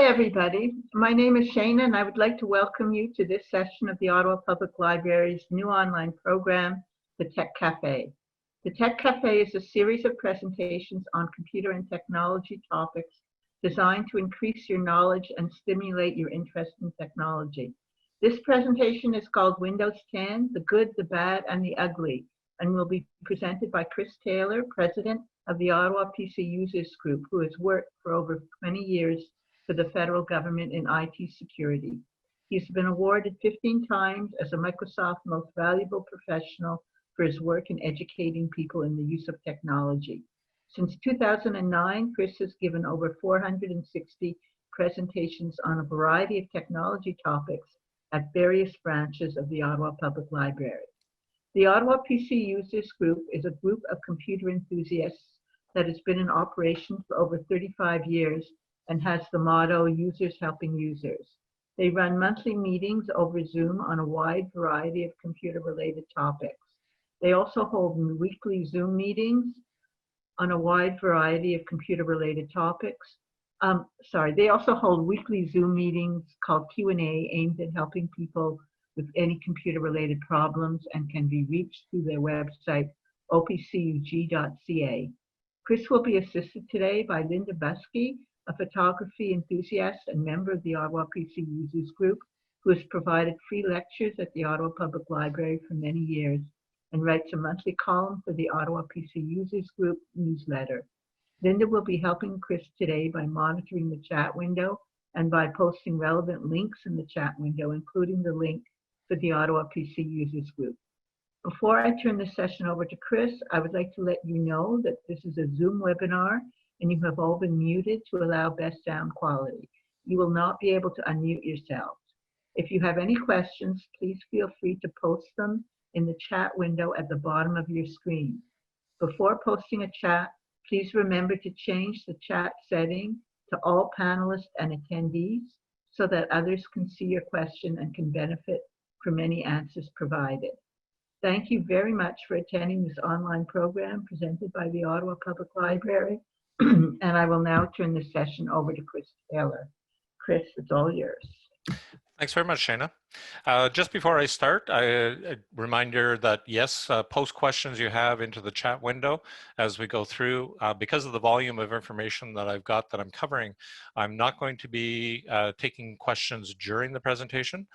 Hi, everybody. My name is Shana, and I would like to welcome you to this session of the Ottawa Public Library's new online program, the Tech Cafe. The Tech Cafe is a series of presentations on computer and technology topics designed to increase your knowledge and stimulate your interest in technology. This presentation is called Windows 10, the Good, the Bad, and the Ugly, and will be presented by Chris Taylor, President of the Ottawa PC Users Group, who has worked for over 20 years for the federal government in IT security. He's been awarded 15 times as a Microsoft Most Valuable Professional for his work in educating people in the use of technology. Since 2009, Chris has given over 460 presentations on a variety of technology topics at various branches of the Ottawa Public Library. The Ottawa PC Users Group is a group of computer enthusiasts that has been in operation for over 35 years and has the motto, users helping users. They run monthly meetings over Zoom on a wide variety of computer-related topics. They also hold weekly Zoom meetings on a wide variety of computer-related topics. They also hold weekly Zoom meetings called Q&A aimed at helping people with any computer-related problems and can be reached through their website, OPCUG.ca. Chris will be assisted today by Linda Buskey, a photography enthusiast and member of the Ottawa PC Users Group, who has provided free lectures at the Ottawa Public Library for many years and writes a monthly column for the Ottawa PC Users Group newsletter. Linda will be helping Chris today by monitoring the chat window and by posting relevant links in the chat window, including the link for the Ottawa PC Users Group. Before I turn the session over to Chris, I would like to let you know that this is a Zoom webinar and you have all been muted to allow best sound quality. You will not be able to unmute yourselves. If you have any questions, please feel free to post them in the chat window at the bottom of your screen. Before posting a chat, please remember to change the chat setting to all panelists and attendees so that others can see your question and can benefit from any answers provided. Thank you very much for attending this online program presented by the Ottawa Public Library. And I will now turn the session over to Chris Taylor. Chris, it's all yours. Thanks very much, Shana. Just before I start, a reminder that yes, post questions you have into the chat window as we go through. Because of the volume of information that I've got that I'm covering, I'm not going to be taking questions during the presentation,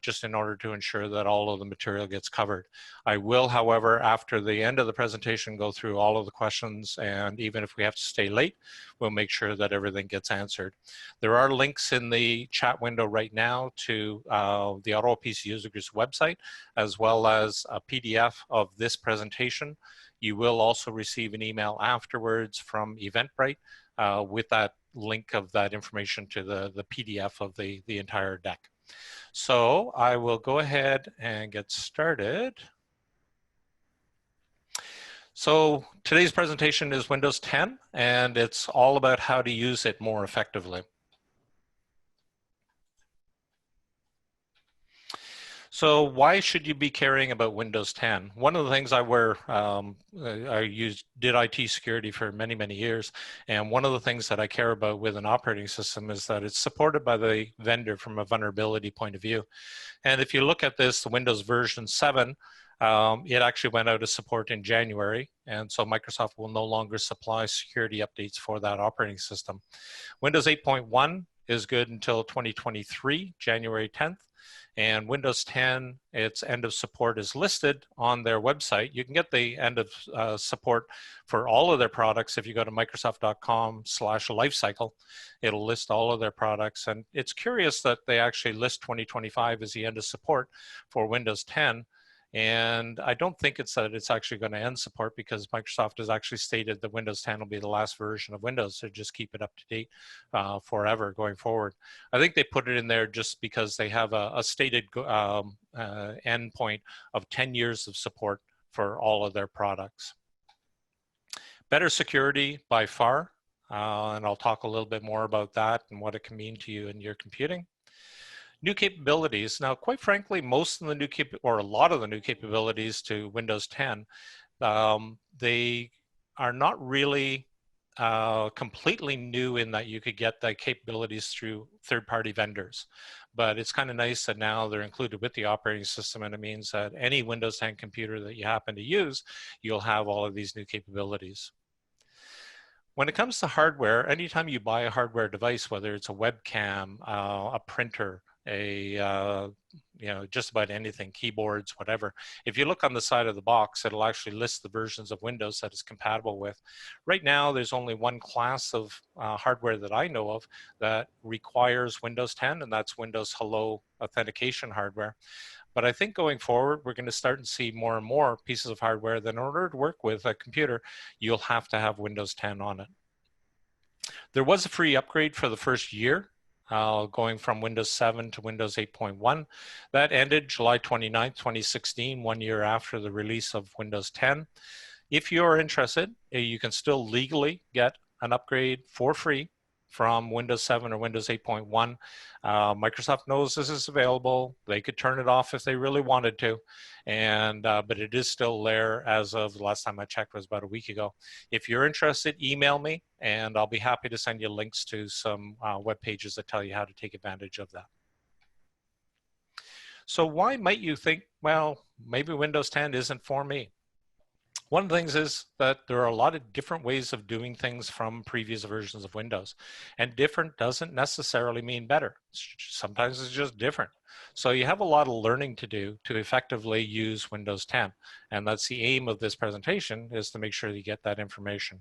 just in order to ensure that all of the material gets covered. I will, however, after the end of the presentation, go through all of the questions, and even if we have to stay late, we'll make sure that everything gets answered. There are links in the chat window right now to the Ottawa PC User Group's website, as well as a PDF of this presentation. You will also receive an email afterwards from Eventbrite with that link of that information to the PDF of the entire deck. So I will go ahead and get started. So today's presentation is Windows 10, and it's all about how to use it more effectively. So why should you be caring about Windows 10? One of the things I did IT security for many, many years. And one of the things that I care about with an operating system is that it's supported by the vendor from a vulnerability point of view. And if you look at this, the Windows version 7, it actually went out of support in January. And so Microsoft will no longer supply security updates for that operating system. Windows 8.1 is good until 2023, January 10th. And Windows 10, its end of support is listed on their website. You can get the end of support for all of their products if you go to microsoft.com/lifecycle. It'll list all of their products. And it's curious that they actually list 2025 as the end of support for Windows 10. And I don't think it's that it's actually going to end support, because Microsoft has actually stated that Windows 10 will be the last version of Windows, so just keep it up to date forever going forward. I think they put it in there just because they have a stated endpoint of 10 years of support for all of their products. Better security by far, and I'll talk a little bit more about that and what it can mean to you in your computing. New capabilities. Now, quite frankly, most of the new or a lot of the new capabilities to Windows 10, they are not really completely new in that you could get the capabilities through third-party vendors. But it's kind of nice that now they're included with the operating system, and it means that any Windows 10 computer that you happen to use, you'll have all of these new capabilities. When it comes to hardware, anytime you buy a hardware device, whether it's a webcam, a printer, just about anything, keyboards, whatever. If you look on the side of the box, it'll actually list the versions of Windows that it's compatible with. Right now, there's only one class of hardware that I know of that requires Windows 10, and that's Windows Hello authentication hardware. But I think going forward, we're going to start to see more and more pieces of hardware that in order to work with a computer, you'll have to have Windows 10 on it. There was a free upgrade for the first year, going from Windows 7 to Windows 8.1. That ended July 29, 2016, 1 year after the release of Windows 10. If you're interested, you can still legally get an upgrade for free from Windows 7 or Windows 8.1. Microsoft knows this is available. They could turn it off if they really wanted to, but it is still there as of the last time I checked was about a week ago. If you're interested, email me, and I'll be happy to send you links to some web pages that tell you how to take advantage of that. So why might you think, well, maybe Windows 10 isn't for me? One of the things is that there are a lot of different ways of doing things from previous versions of Windows, and different doesn't necessarily mean better. Sometimes it's just different. So you have a lot of learning to do to effectively use Windows 10, and that's the aim of this presentation, is to make sure that you get that information.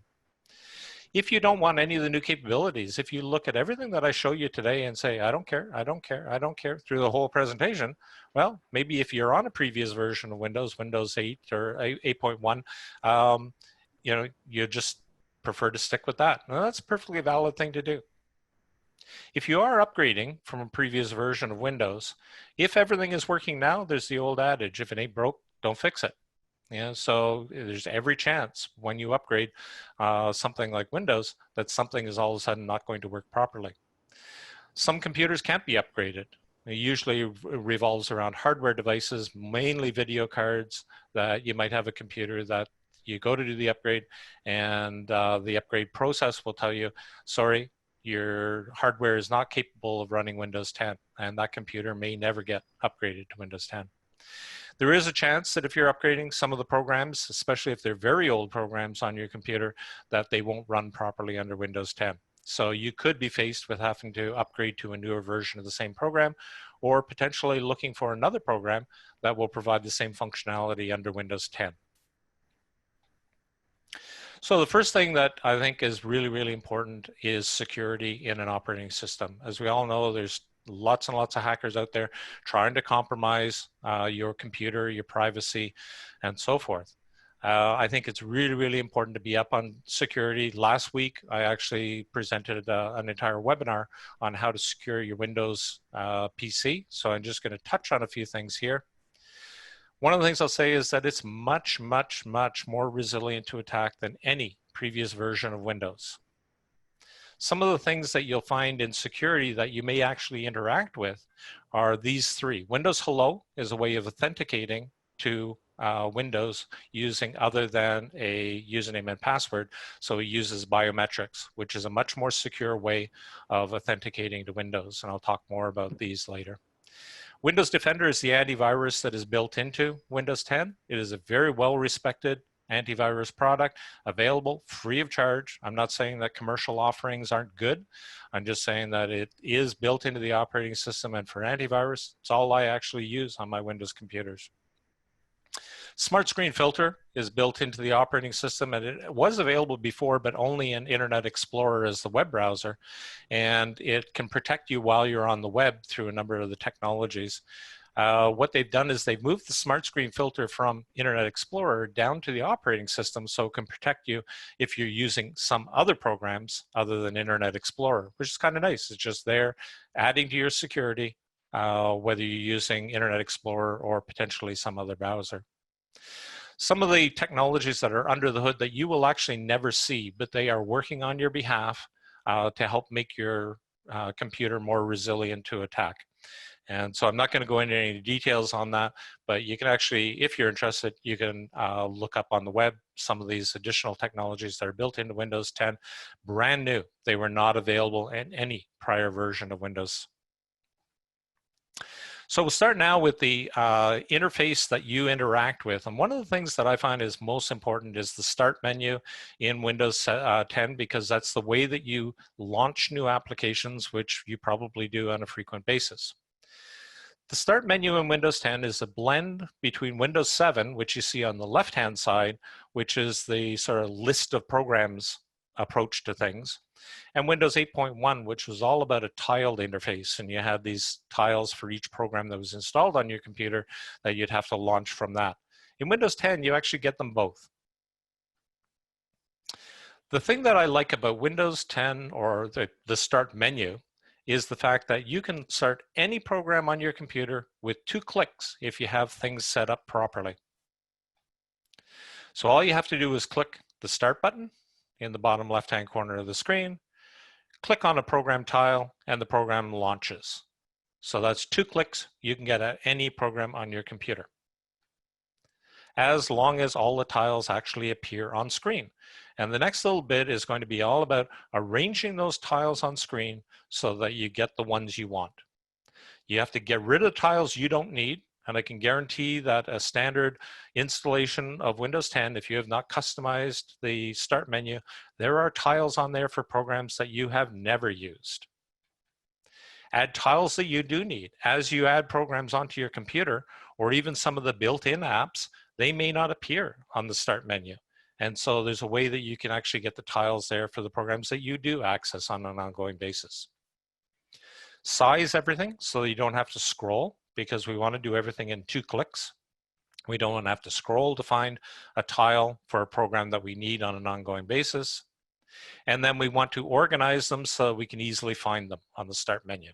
If you don't want any of the new capabilities, if you look at everything that I show you today and say, I don't care, I don't care, I don't care through the whole presentation, well, maybe if you're on a previous version of Windows, Windows 8 or 8.1, you just prefer to stick with that. Now, that's a perfectly valid thing to do. If you are upgrading from a previous version of Windows, if everything is working now, there's the old adage, if it ain't broke, don't fix it. Yeah, so there's every chance when you upgrade something like Windows that something is all of a sudden not going to work properly. Some computers can't be upgraded. It usually revolves around hardware devices, mainly video cards, that you might have a computer that you go to do the upgrade, and the upgrade process will tell you, sorry, your hardware is not capable of running Windows 10, and that computer may never get upgraded to Windows 10. There is a chance that if you're upgrading some of the programs, especially if they're very old programs on your computer, that they won't run properly under Windows 10. So you could be faced with having to upgrade to a newer version of the same program, or potentially looking for another program that will provide the same functionality under Windows 10. So the first thing that I think is really, really important is security in an operating system. As we all know, there's lots and lots of hackers out there trying to compromise your computer, your privacy, and so forth. I think it's really, really important to be up on security. Last week, I actually presented an entire webinar on how to secure your Windows PC. So I'm just going to touch on a few things here. One of the things I'll say is that it's much, much, much more resilient to attack than any previous version of Windows. Some of the things that you'll find in security that you may actually interact with are these three. Windows Hello is a way of authenticating to Windows using other than a username and password. So it uses biometrics, which is a much more secure way of authenticating to Windows. And I'll talk more about these later. Windows Defender is the antivirus that is built into Windows 10. It is a very well-respected antivirus product, available free of charge. I'm not saying that commercial offerings aren't good. I'm just saying that it is built into the operating system, and for antivirus, it's all I actually use on my Windows computers. Smart Screen Filter is built into the operating system, and it was available before, but only in Internet Explorer as the web browser. And it can protect you while you're on the web through a number of the technologies. What they've done is they've moved the Smart Screen Filter from Internet Explorer down to the operating system, so it can protect you if you're using some other programs other than Internet Explorer, which is kind of nice. It's just there adding to your security, whether you're using Internet Explorer or potentially some other browser. Some of the technologies that are under the hood that you will actually never see, but they are working on your behalf to help make your computer more resilient to attack. And so I'm not going to go into any details on that, but you can actually, if you're interested, you can look up on the web some of these additional technologies that are built into Windows 10, brand new. They were not available in any prior version of Windows. So we'll start now with the interface that you interact with. And one of the things that I find is most important is the Start menu in Windows 10, because that's the way that you launch new applications, which you probably do on a frequent basis. The Start menu in Windows 10 is a blend between Windows 7, which you see on the left-hand side, which is the sort of list of programs approach to things, and Windows 8.1, which was all about a tiled interface, and you had these tiles for each program that was installed on your computer that you'd have to launch from that. In Windows 10, you actually get them both. The thing that I like about Windows 10 or the Start menu is the fact that you can start any program on your computer with 2 clicks if you have things set up properly. So all you have to do is click the Start button in the bottom left-hand corner of the screen, click on a program tile, and the program launches. So that's 2 clicks. You can get at any program on your computer, as long as all the tiles actually appear on screen. And the next little bit is going to be all about arranging those tiles on screen so that you get the ones you want. You have to get rid of tiles you don't need. And I can guarantee that a standard installation of Windows 10, if you have not customized the Start menu, there are tiles on there for programs that you have never used. Add tiles that you do need. As you add programs onto your computer, or even some of the built-in apps, they may not appear on the Start menu. And so there's a way that you can actually get the tiles there for the programs that you do access on an ongoing basis. Size everything so you don't have to scroll, because we want to do everything in 2 clicks. We don't want to have to scroll to find a tile for a program that we need on an ongoing basis. And then we want to organize them so we can easily find them on the Start menu.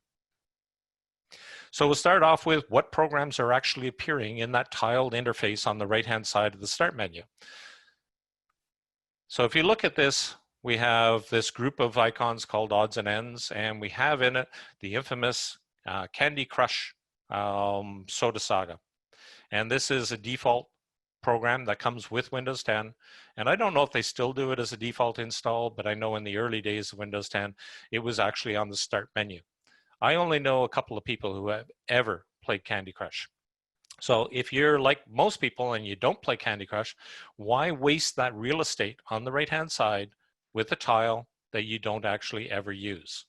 So we'll start off with what programs are actually appearing in that tiled interface on the right-hand side of the Start menu. So if you look at this, we have this group of icons called odds and ends, and we have in it the infamous Candy Crush Soda Saga. And this is a default program that comes with Windows 10. And I don't know if they still do it as a default install, but I know in the early days of Windows 10, it was actually on the Start menu. I only know a couple of people who have ever played Candy Crush. So if you're like most people and you don't play Candy Crush, why waste that real estate on the right-hand side with a tile that you don't actually ever use?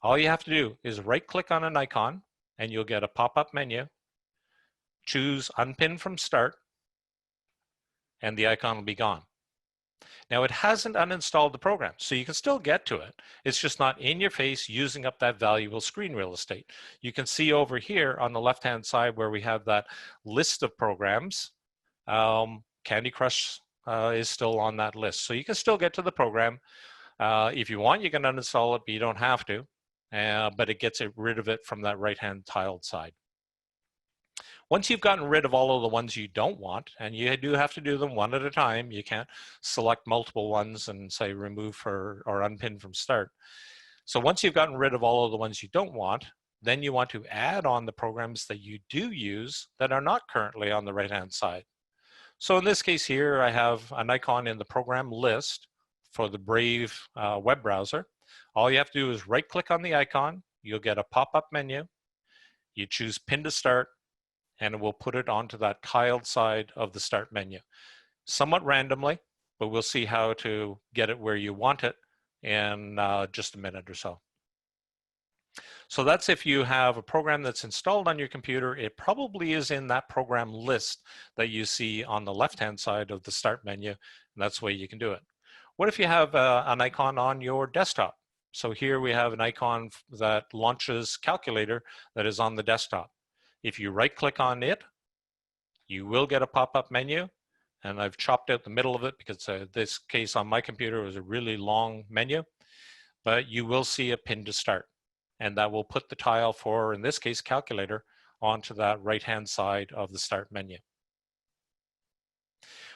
All you have to do is right-click on an icon, and you'll get a pop-up menu. Choose Unpin from Start, and the icon will be gone. Now, it hasn't uninstalled the program, so you can still get to it. It's just not in your face using up that valuable screen real estate. You can see over here on the left-hand side where we have that list of programs. Candy Crush is still on that list. So you can still get to the program. If you want, you can uninstall it, but you don't have to. But it gets rid of it from that right-hand tiled side. Once you've gotten rid of all of the ones you don't want, and you do have to do them one at a time, you can't select multiple ones and say remove or unpin from Start. So once you've gotten rid of all of the ones you don't want, then you want to add on the programs that you do use that are not currently on the right-hand side. So in this case here, I have an icon in the program list for the Brave web browser. All you have to do is right-click on the icon. You'll get a pop-up menu. You choose Pin to Start, and it will put it onto that tiled side of the Start menu. Somewhat randomly, but we'll see how to get it where you want it in just a minute or so. So that's if you have a program that's installed on your computer. It probably is in that program list that you see on the left-hand side of the Start menu, and that's the way you can do it. What if you have an icon on your desktop? So here we have an icon that launches Calculator that is on the desktop. If you right-click on it, you will get a pop-up menu, and I've chopped out the middle of it because this case on my computer was a really long menu, but you will see a Pin to Start, and that will put the tile for, in this case, Calculator, onto that right-hand side of the Start menu.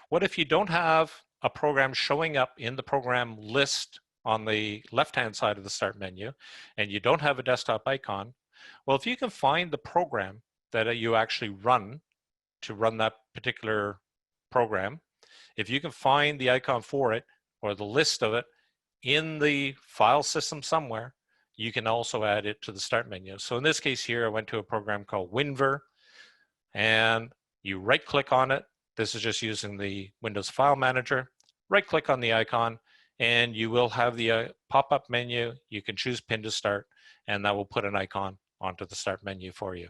What if you don't have a program showing up in the program list on the left-hand side of the Start menu, and you don't have a desktop icon? Well, if you can find the program that you actually run to run that particular program, if you can find the icon for it or the list of it in the file system somewhere, you can also add it to the start menu. So in this case here, I went to a program called WinVer, and you right click on it. This is just using the Windows File Manager. Right click on the icon, and you will have the pop-up menu. You can choose Pin to Start, and that will put an icon onto the start menu for you.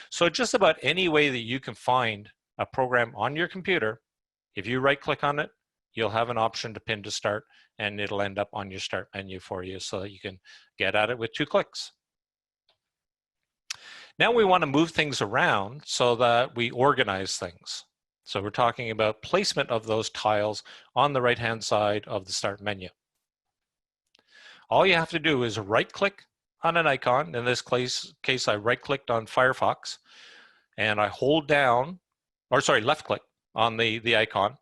So just about any way that you can find a program on your computer, if you right click on it, you'll have an option to Pin to Start, and it'll end up on your start menu for you so that you can get at it with 2 clicks. Now we want to move things around so that we organize things. So we're talking about placement of those tiles on the right-hand side of the start menu. All you have to do is right-click on an icon. In this case, I right-clicked on Firefox, and I hold down, or sorry, left-click on the icon,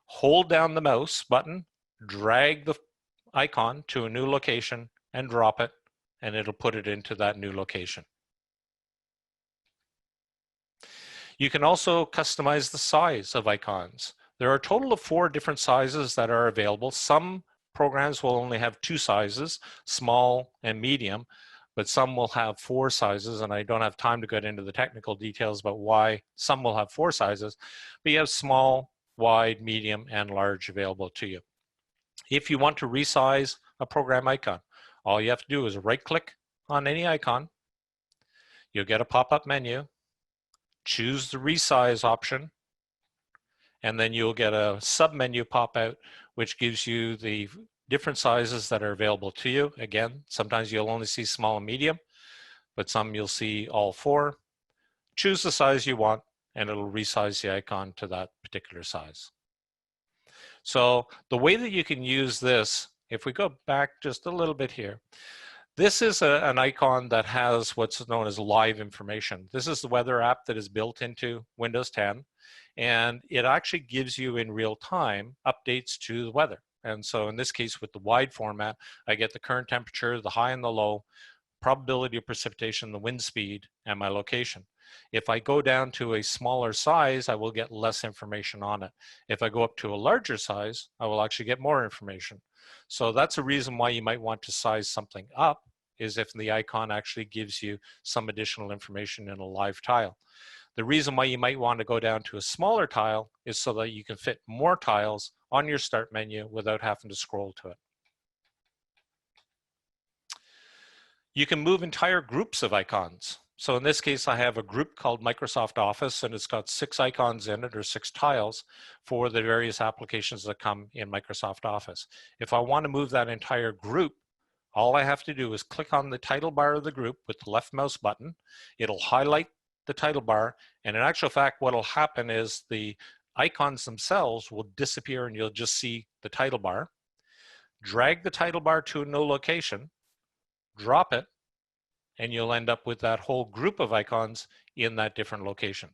hold down the mouse button, drag the icon to a new location, and drop it, and it'll put it into that new location. You can also customize the size of icons. There are a total of 4 different sizes that are available. Some programs will only have 2 sizes, small and medium, but some will have 4 sizes, and I don't have time to get into the technical details about why some will have 4 sizes, but you have small, wide, medium, and large available to you. If you want to resize a program icon, all you have to do is right-click on any icon. You'll get a pop-up menu. Choose the resize option, and then you'll get a sub-menu pop out, which gives you the different sizes that are available to you. Again, sometimes you'll only see small and medium, but some you'll see all 4. Choose the size you want, and it'll resize the icon to that particular size. So the way that you can use this, if we go back just a little bit here, this is an icon that has what's known as live information. This is the weather app that is built into Windows 10, and it actually gives you in real time updates to the weather. And so in this case, with the wide format, I get the current temperature, the high and the low, probability of precipitation, the wind speed, and my location. If I go down to a smaller size, I will get less information on it. If I go up to a larger size, I will actually get more information. So that's a reason why you might want to size something up, is if the icon actually gives you some additional information in a live tile. The reason why you might want to go down to a smaller tile is so that you can fit more tiles on your start menu without having to scroll to it. You can move entire groups of icons. So in this case, I have a group called Microsoft Office, and it's got 6 icons in it, or 6 tiles for the various applications that come in Microsoft Office. If I want to move that entire group, all I have to do is click on the title bar of the group with the left mouse button. It'll highlight the title bar, and in actual fact, what will happen is the icons themselves will disappear and you'll just see the title bar. Drag the title bar to a new location, drop it, and you'll end up with that whole group of icons in that different location.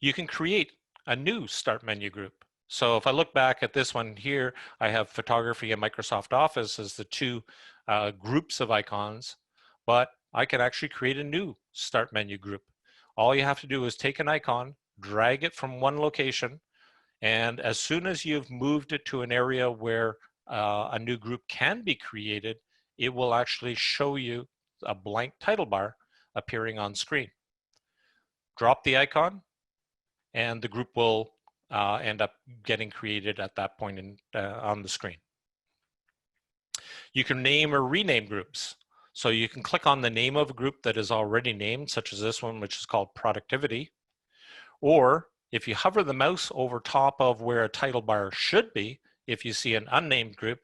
You can create a new start menu group. So if I look back at this one here, I have photography and Microsoft Office as the 2 groups of icons, but I can actually create a new start menu group. All you have to do is take an icon, drag it from one location, and as soon as you've moved it to an area where a new group can be created, it will actually show you a blank title bar appearing on screen. Drop the icon, and the group will end up getting created at that point on the screen. You can name or rename groups. So you can click on the name of a group that is already named, such as this one, which is called productivity. Or if you hover the mouse over top of where a title bar should be, if you see an unnamed group,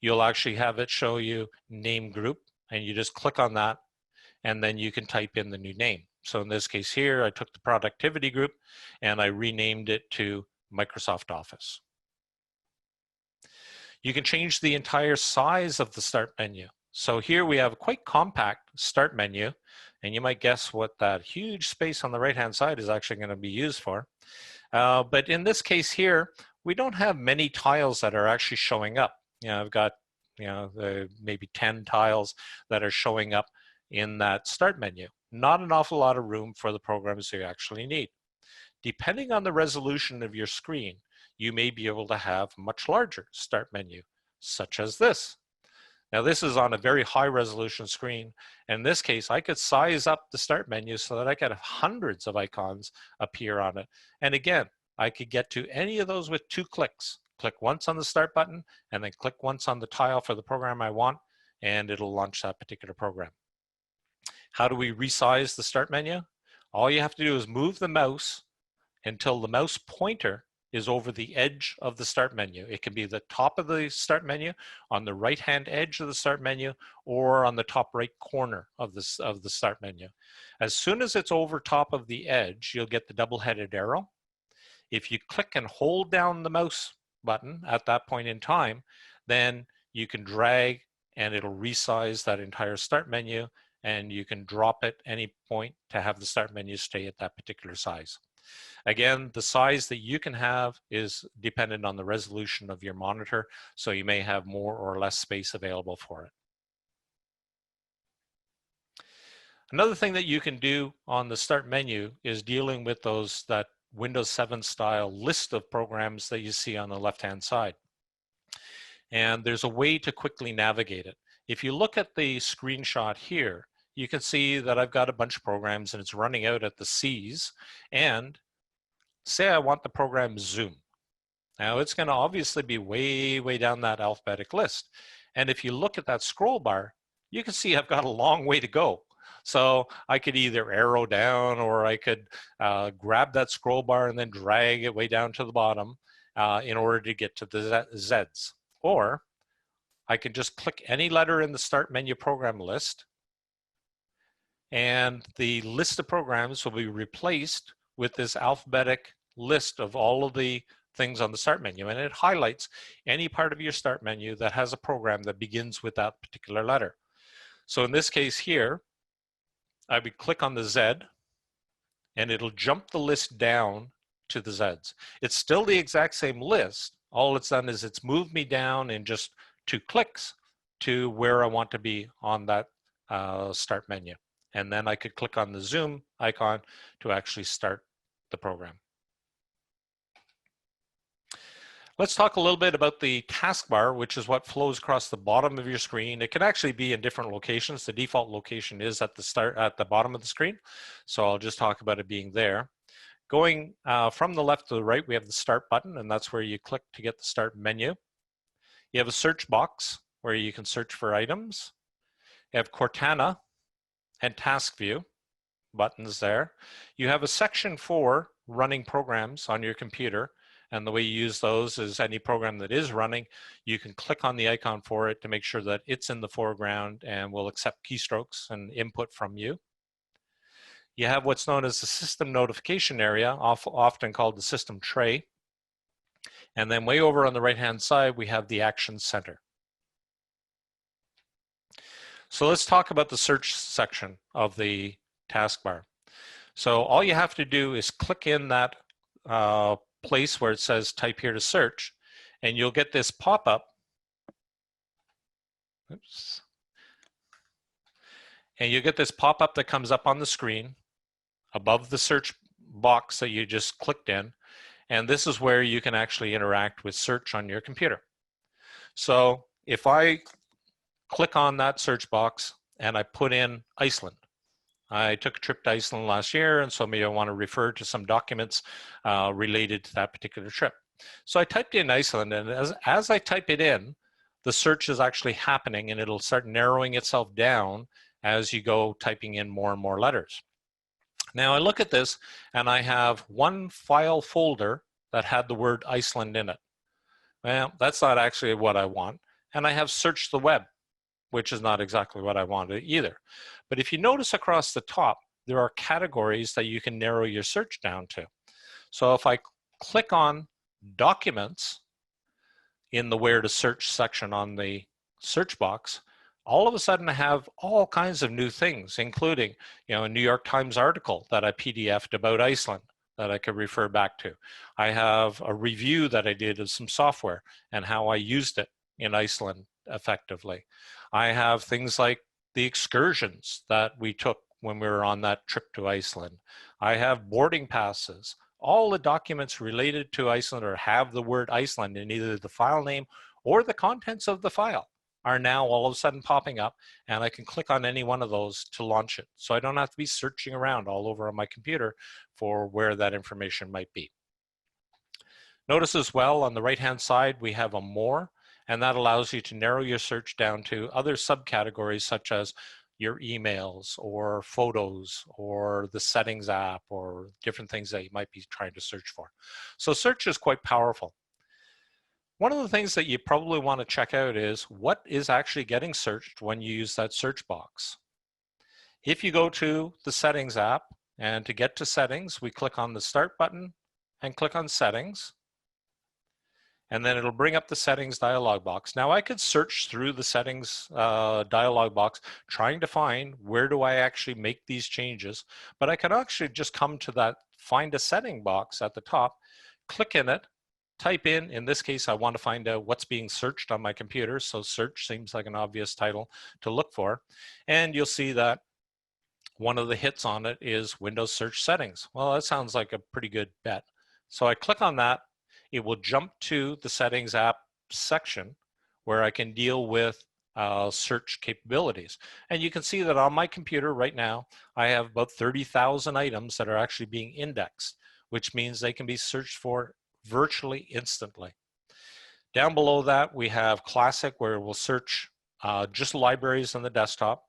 you'll actually have it show you name group, and you just click on that, and then you can type in the new name. So in this case here, I took the productivity group and I renamed it to Microsoft Office. You can change the entire size of the start menu. So here we have a quite compact start menu, and you might guess what that huge space on the right-hand side is actually going to be used for. But in this case here, we don't have many tiles that are actually showing up. You know, I've got maybe 10 tiles that are showing up in that start menu. Not an awful lot of room for the programs you actually need. Depending on the resolution of your screen, you may be able to have much larger start menu, such as this. Now this is on a very high resolution screen. In this case, I could size up the start menu so that I could have hundreds of icons appear on it. And again, I could get to any of those with 2 clicks. Click once on the start button and then click once on the tile for the program I want, and it'll launch that particular program. How do we resize the start menu? All you have to do is move the mouse until the mouse pointer is over the edge of the start menu. It can be the top of the start menu, on the right-hand edge of the start menu, or on the top right corner of the start menu. As soon as it's over top of the edge, you'll get the double-headed arrow. If you click and hold down the mouse button at that point in time, then you can drag and it'll resize that entire start menu, and you can drop it any point to have the start menu stay at that particular size. Again, the size that you can have is dependent on the resolution of your monitor, so you may have more or less space available for it. Another thing that you can do on the start menu is dealing with that Windows 7 style list of programs that you see on the left-hand side. And there's a way to quickly navigate it. If you look at the screenshot here, you can see that I've got a bunch of programs and it's running out at the C's, and say I want the program Zoom. Now it's going to obviously be way, way down that alphabetic list. And if you look at that scroll bar, you can see I've got a long way to go. So I could either arrow down, or I could grab that scroll bar and then drag it way down to the bottom in order to get to the Z's. Or I could just click any letter in the start menu program list, and the list of programs will be replaced with this alphabetic list of all of the things on the start menu, and it highlights any part of your start menu that has a program that begins with that particular letter. So in this case here, I would click on the Z, and it'll jump the list down to the Z's. It's still the exact same list. All it's done is it's moved me down in just 2 clicks to where I want to be on that start menu. And then I could click on the Zoom icon to actually start the program. Let's talk a little bit about the taskbar, which is what flows across the bottom of your screen. It can actually be in different locations. The default location is at the bottom of the screen. So I'll just talk about it being there. Going from the left to the right, we have the start button, and that's where you click to get the start menu. You have a search box where you can search for items. You have Cortana and task view buttons there. You have a section for running programs on your computer, and the way you use those is any program that is running, you can click on the icon for it to make sure that it's in the foreground and will accept keystrokes and input from you. You have what's known as the system notification area, often called the system tray. And then way over on the right-hand side, we have the action center. So let's talk about the search section of the taskbar. So all you have to do is click in that place where it says type here to search, and you'll get this pop-up. Oops. And you get this pop-up that comes up on the screen above the search box that you just clicked in. And this is where you can actually interact with search on your computer. So if I click on that search box and I put in Iceland. I took a trip to Iceland last year, and so maybe I want to refer to some documents related to that particular trip. So I typed in Iceland, and as I type it in, the search is actually happening, and it'll start narrowing itself down as you go typing in more and more letters. Now I look at this, and I have one file folder that had the word Iceland in it. Well, that's not actually what I want. And I have searched the web, which is not exactly what I wanted either. But if you notice across the top, there are categories that you can narrow your search down to. So if I click on documents in the where to search section on the search box, all of a sudden I have all kinds of new things, including a New York Times article that I PDF'd about Iceland that I could refer back to. I have a review that I did of some software and how I used it in Iceland effectively. I have things like the excursions that we took when we were on that trip to Iceland. I have boarding passes. All the documents related to Iceland or have the word Iceland in either the file name or the contents of the file are now all of a sudden popping up, and I can click on any one of those to launch it. So I don't have to be searching around all over on my computer for where that information might be. Notice as well on the right-hand side, we have a more, and that allows you to narrow your search down to other subcategories such as your emails or photos or the settings app or different things that you might be trying to search for. So search is quite powerful. One of the things that you probably want to check out is what is actually getting searched when you use that search box. If you go to the settings app, and to get to settings, we click on the start button and click on settings. And then it'll bring up the settings dialog box. Now I could search through the settings dialog box trying to find where do I actually make these changes, but I can actually just come to that find a setting box at the top, click in it, type in this case, I want to find out what's being searched on my computer. So search seems like an obvious title to look for. And you'll see that one of the hits on it is Windows search settings. Well, that sounds like a pretty good bet. So I click on that. It will jump to the settings app section where I can deal with search capabilities. And you can see that on my computer right now, I have about 30,000 items that are actually being indexed, which means they can be searched for virtually instantly. Down below that, we have Classic, where we'll search just libraries on the desktop.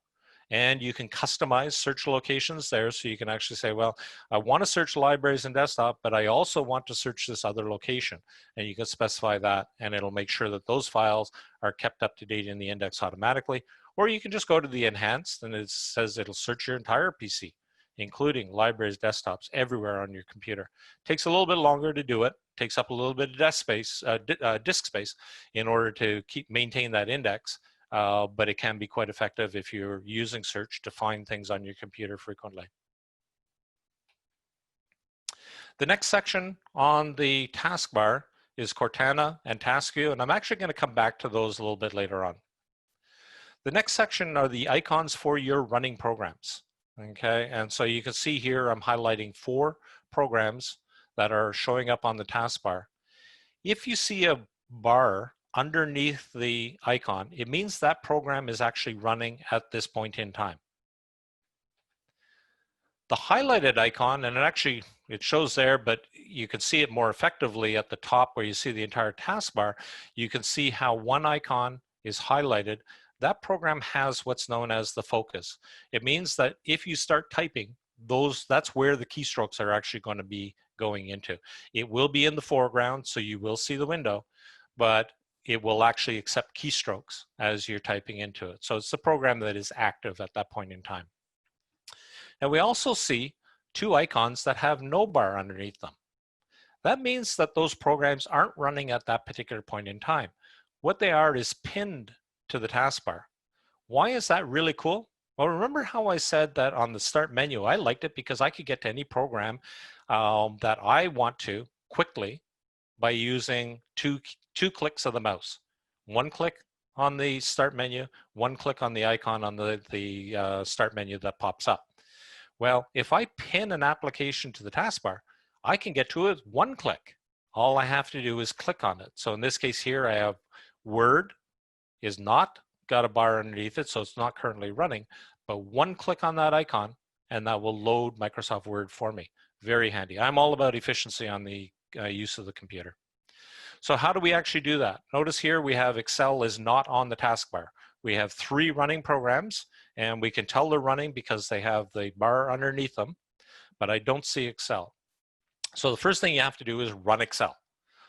And you can customize search locations there. So you can actually say, well, I want to search libraries and desktop, but I also want to search this other location. And you can specify that, and it'll make sure that those files are kept up to date in the index automatically. Or you can just go to the enhanced, and it says it'll search your entire PC, including libraries, desktops, everywhere on your computer. Takes a little bit longer to do it. Takes up a little bit of disk space in order to maintain that index. But it can be quite effective if you're using search to find things on your computer frequently. The next section on the taskbar is Cortana and Task View, and I'm actually going to come back to those a little bit later on. The next section are the icons for your running programs. Okay, and so you can see here I'm highlighting 4 programs that are showing up on the taskbar. If you see a bar underneath the icon, it means that program is actually running at this point in time. The highlighted icon, and it shows there, but you can see it more effectively at the top where you see the entire taskbar. You can see how one icon is highlighted. That program has what's known as the focus. It means that if you start typing, that's where the keystrokes are actually going to be going into. It will be in the foreground, so you will see the window, but it will actually accept keystrokes as you're typing into it. So it's the program that is active at that point in time. And we also see 2 icons that have no bar underneath them. That means that those programs aren't running at that particular point in time. What they are is pinned to the taskbar. Why is that really cool? Well, remember how I said that on the start menu, I liked it because I could get to any program that I want to quickly by using two clicks of the mouse. 1 click on the start menu, 1 click on the icon on the start menu that pops up. Well, if I pin an application to the taskbar, I can get to it 1 click. All I have to do is click on it. So in this case here, I have Word is not got a bar underneath it, so it's not currently running, but 1 click on that icon and that will load Microsoft Word for me. Very handy. I'm all about efficiency on the use of the computer. So how do we actually do that? Notice here we have Excel is not on the taskbar. We have 3 running programs, and we can tell they're running because they have the bar underneath them, but I don't see Excel. So the first thing you have to do is run Excel.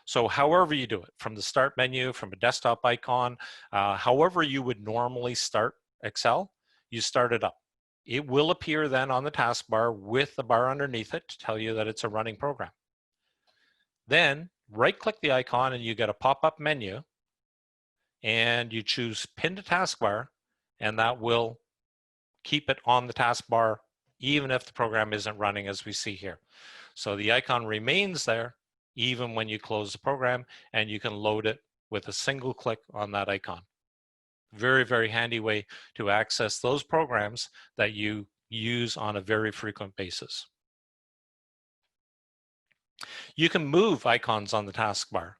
So however you do it, from the start menu, from a desktop icon, however you would normally start Excel, you start it up. It will appear then on the taskbar with the bar underneath it to tell you that it's a running program. Then right-click the icon and you get a pop-up menu, and you choose Pin to Taskbar, and that will keep it on the taskbar even if the program isn't running, as we see here. So the icon remains there even when you close the program, and you can load it with a single click on that icon. Very, very handy way to access those programs that you use on a very frequent basis. You can move icons on the taskbar.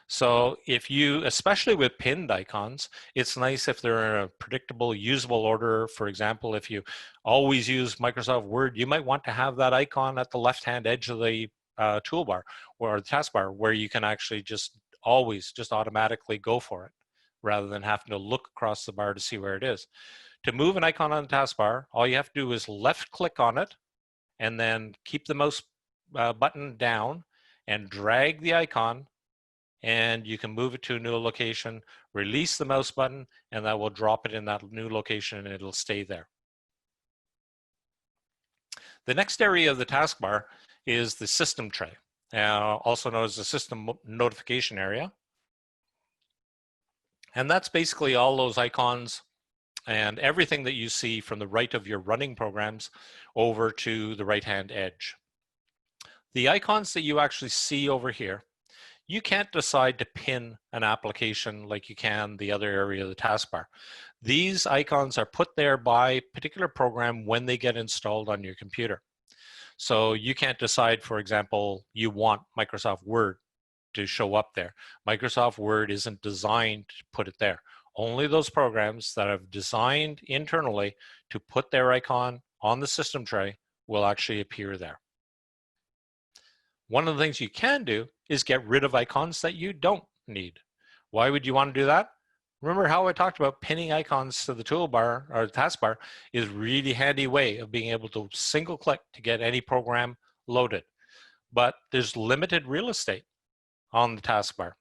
So if you, especially with pinned icons, it's nice if they're in a predictable, usable order. For example, if you always use Microsoft Word, you might want to have that icon at the left-hand edge of the toolbar or the taskbar, where you can actually just always just automatically go for it, rather than having to look across the bar to see where it is. To move an icon on the taskbar, all you have to do is left-click on it, and then keep the mouse button down and drag the icon, and you can move it to a new location, release the mouse button, and that will drop it in that new location and it'll stay there. The next area of the taskbar is the system tray, also known as the system notification area. And that's basically all those icons and everything that you see from the right of your running programs over to the right-hand edge. The icons that you actually see over here, you can't decide to pin an application like you can the other area of the taskbar. These icons are put there by a particular program when they get installed on your computer. So you can't decide, for example, you want Microsoft Word to show up there. Microsoft Word isn't designed to put it there. Only those programs that have designed internally to put their icon on the system tray will actually appear there. One of the things you can do is get rid of icons that you don't need. Why would you want to do that? Remember how I talked about pinning icons to the toolbar or the taskbar is a really handy way of being able to single click to get any program loaded. But there's limited real estate on the taskbar.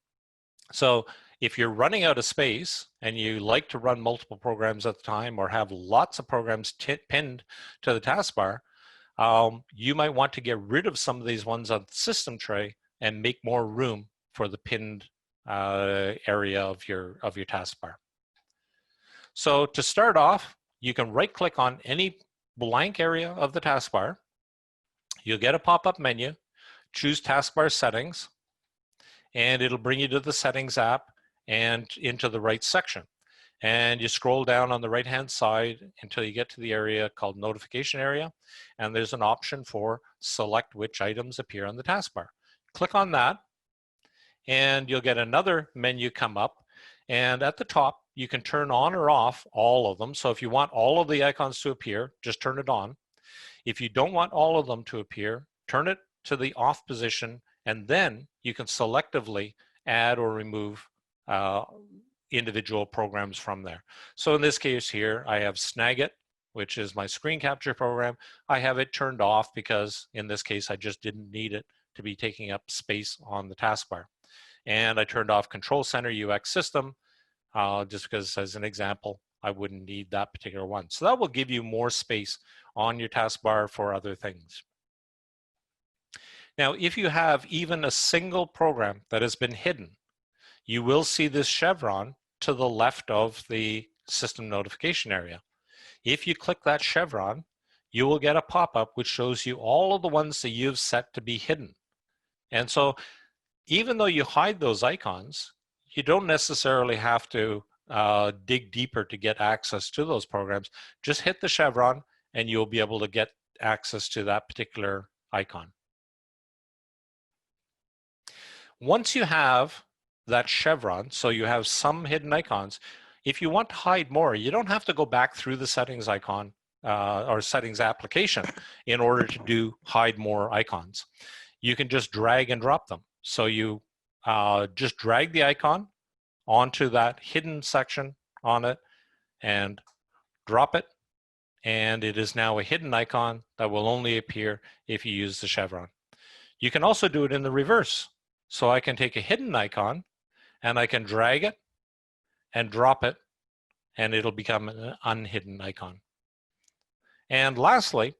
So if you're running out of space and you like to run multiple programs at the time or have lots of programs pinned to the taskbar, you might want to get rid of some of these ones on the system tray and make more room for the pinned area of your taskbar. So to start off, you can right-click on any blank area of the taskbar. You'll get a pop-up menu, choose Taskbar Settings, and it'll bring you to the Settings app and into the right section. And you scroll down on the right-hand side until you get to the area called Notification Area, and there's an option for select which items appear on the taskbar. Click on that, and you'll get another menu come up, and at the top, you can turn on or off all of them. So if you want all of the icons to appear, just turn it on. If you don't want all of them to appear, turn it to the off position, and then you can selectively add or remove individual programs from there. So in this case here, I have Snagit, which is my screen capture program. I have it turned off because in this case, I just didn't need it to be taking up space on the taskbar. And I turned off Control Center UX System, just because as an example, I wouldn't need that particular one. So that will give you more space on your taskbar for other things. Now, if you have even a single program that has been hidden, you will see this chevron to the left of the system notification area. If you click that chevron, you will get a pop-up which shows you all of the ones that you've set to be hidden. And so even though you hide those icons, you don't necessarily have to dig deeper to get access to those programs. Just hit the chevron and you'll be able to get access to that particular icon. Once you have that chevron, so you have some hidden icons, if you want to hide more, you don't have to go back through the settings icon or settings application in order to do hide more icons. You can just drag and drop them. So you just drag the icon onto that hidden section on it and drop it, and it is now a hidden icon that will only appear if you use the chevron. You can also do it in the reverse. So I can take a hidden icon and I can drag it and drop it, and it'll become an unhidden icon. And lastly,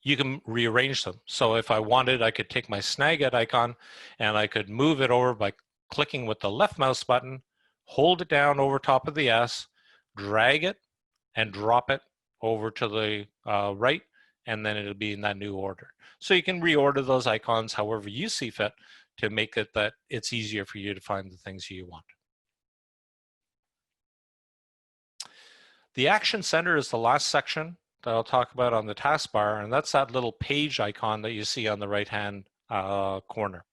you can rearrange them. So if I wanted, I could take my Snagit icon and I could move it over by clicking with the left mouse button, hold it down over top of the S, drag it, and drop it over to the right, and then it'll be in that new order. So you can reorder those icons however you see fit to make it that it's easier for you to find the things you want. The Action Center is the last section that I'll talk about on the taskbar, and that's that little page icon that you see on the right-hand corner.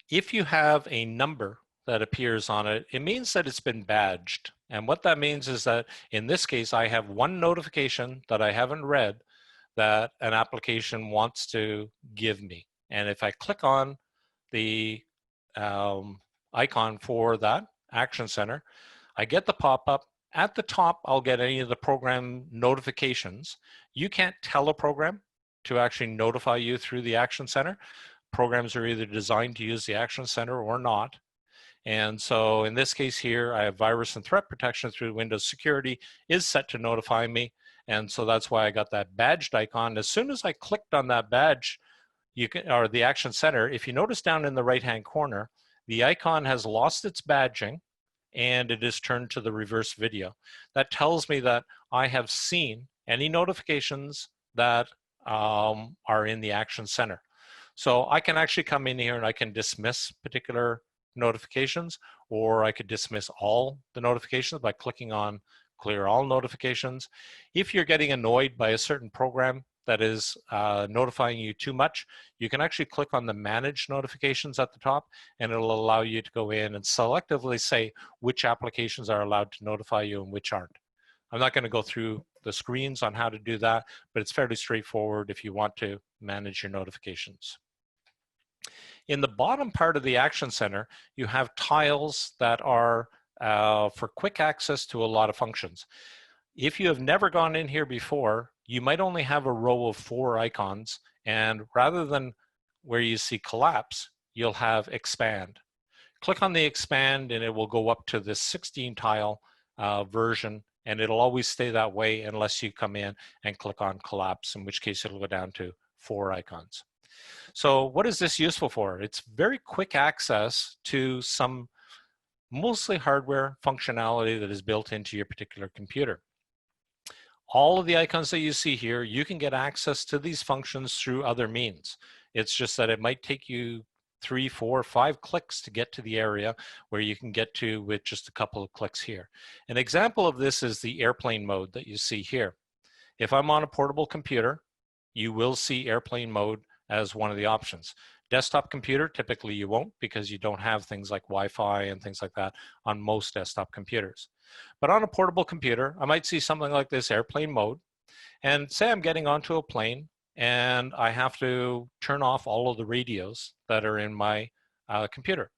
If you have a number that appears on it, it means that it's been badged. And what that means is that in this case, I have one notification that I haven't read that an application wants to give me. And if I click on the icon for that Action Center, I get the pop-up. At the top, I'll get any of the program notifications. You can't tell a program to actually notify you through the Action Center. Programs are either designed to use the Action Center or not. And so in this case here, I have virus and threat protection through Windows Security is set to notify me. And so that's why I got that badged icon. As soon as I clicked on that badge, you can, or the Action Center, if you notice down in the right-hand corner, the icon has lost its badging and it is turned to the reverse video. That tells me that I have seen any notifications that are in the Action Center. So I can actually come in here and I can dismiss particular notifications, or I could dismiss all the notifications by clicking on clear all notifications. If you're getting annoyed by a certain program that is notifying you too much, you can actually click on the manage notifications at the top, and it'll allow you to go in and selectively say which applications are allowed to notify you and which aren't. I'm not going to go through the screens on how to do that, but it's fairly straightforward if you want to manage your notifications. In the bottom part of the Action Center, you have tiles that are for quick access to a lot of functions. If you have never gone in here before, you might only have a row of 4 icons, and rather than where you see collapse, you'll have expand. Click on the expand and it will go up to this 16 tile version, and it'll always stay that way unless you come in and click on collapse, in which case it'll go down to 4 icons. So what is this useful for? It's very quick access to some mostly hardware functionality that is built into your particular computer. All of the icons that you see here, you can get access to these functions through other means. It's just that it might take you 3, 4, 5 clicks to get to the area where you can get to with just a couple of clicks here. An example of this is the airplane mode that you see here. If I'm on a portable computer, you will see airplane mode as one of the options. Desktop computer, typically you won't, because you don't have things like Wi-Fi and things like that on most desktop computers. But on a portable computer, I might see something like this, airplane mode, and say I'm getting onto a plane and I have to turn off all of the radios that are in my computer.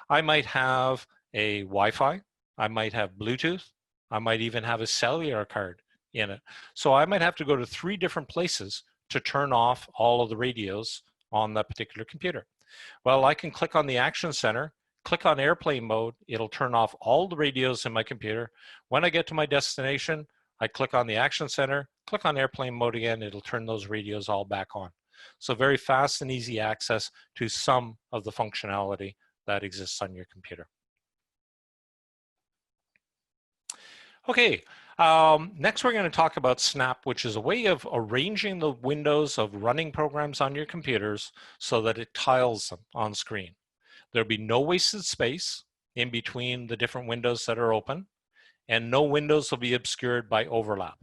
I might have a Wi-Fi, I might have Bluetooth, I might even have a cellular card in it. So I might have to go to 3 different places to turn off all of the radios on that particular computer. Well, I can click on the Action Center, click on airplane mode, it'll turn off all the radios in my computer. When I get to my destination, I click on the Action Center, click on airplane mode again, it'll turn those radios all back on. So very fast and easy access to some of the functionality that exists on your computer. Okay, next we're going to talk about Snap, which is a way of arranging the windows of running programs on your computers so that it tiles them on screen. There'll be no wasted space in between the different windows that are open, and no windows will be obscured by overlap.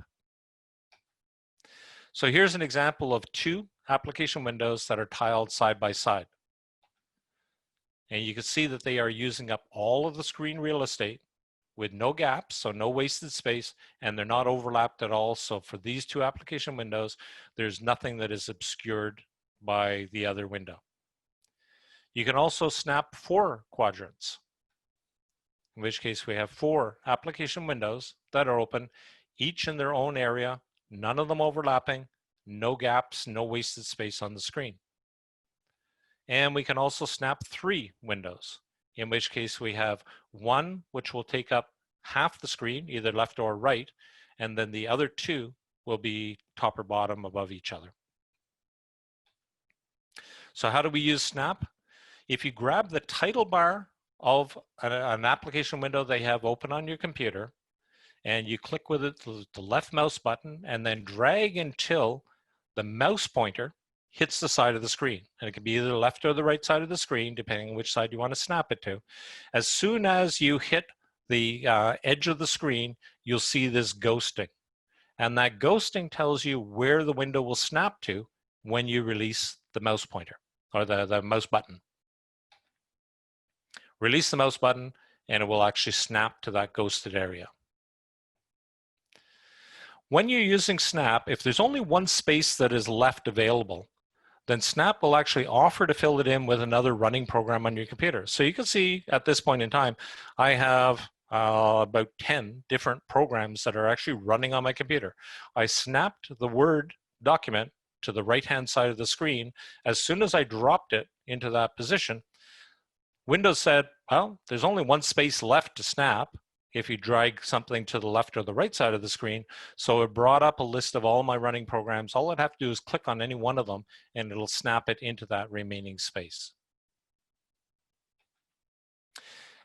So here's an example of 2 application windows that are tiled side by side. And you can see that they are using up all of the screen real estate with no gaps, so no wasted space, and they're not overlapped at all. So for these 2 application windows, there's nothing that is obscured by the other window. You can also snap 4 quadrants, in which case we have 4 application windows that are open, each in their own area, none of them overlapping, no gaps, no wasted space on the screen. And we can also snap 3 windows, in which case we have 1 which will take up half the screen, either left or right, and then the other 2 will be top or bottom above each other. So how do we use Snap? If you grab the title bar of an application window they have open on your computer, and you click with it the left mouse button, and then drag until the mouse pointer hits the side of the screen. And it can be either the left or the right side of the screen, depending on which side you want to snap it to. As soon as you hit the edge of the screen, you'll see this ghosting. And that ghosting tells you where the window will snap to when you release the mouse pointer or the mouse button. Release the mouse button and it will actually snap to that ghosted area. When you're using Snap, if there's only one space that is left available, then Snap will actually offer to fill it in with another running program on your computer. So you can see at this point in time, I have about 10 different programs that are actually running on my computer. I snapped the Word document to the right-hand side of the screen. As soon as I dropped it into that position, Windows said, well, there's only one space left to snap if you drag something to the left or the right side of the screen. So it brought up a list of all my running programs. All I'd have to do is click on any one of them and it'll snap it into that remaining space.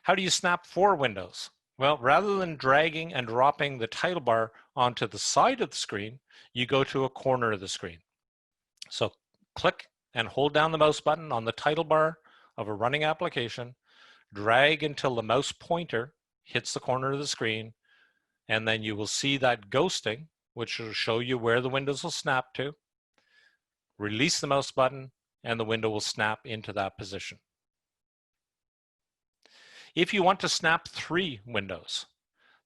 How do you snap for Windows? Well, rather than dragging and dropping the title bar onto the side of the screen, you go to a corner of the screen. So click and hold down the mouse button on the title bar of a running application, drag until the mouse pointer hits the corner of the screen, and then you will see that ghosting, which will show you where the windows will snap to. Release the mouse button, and the window will snap into that position. If you want to snap 3 windows,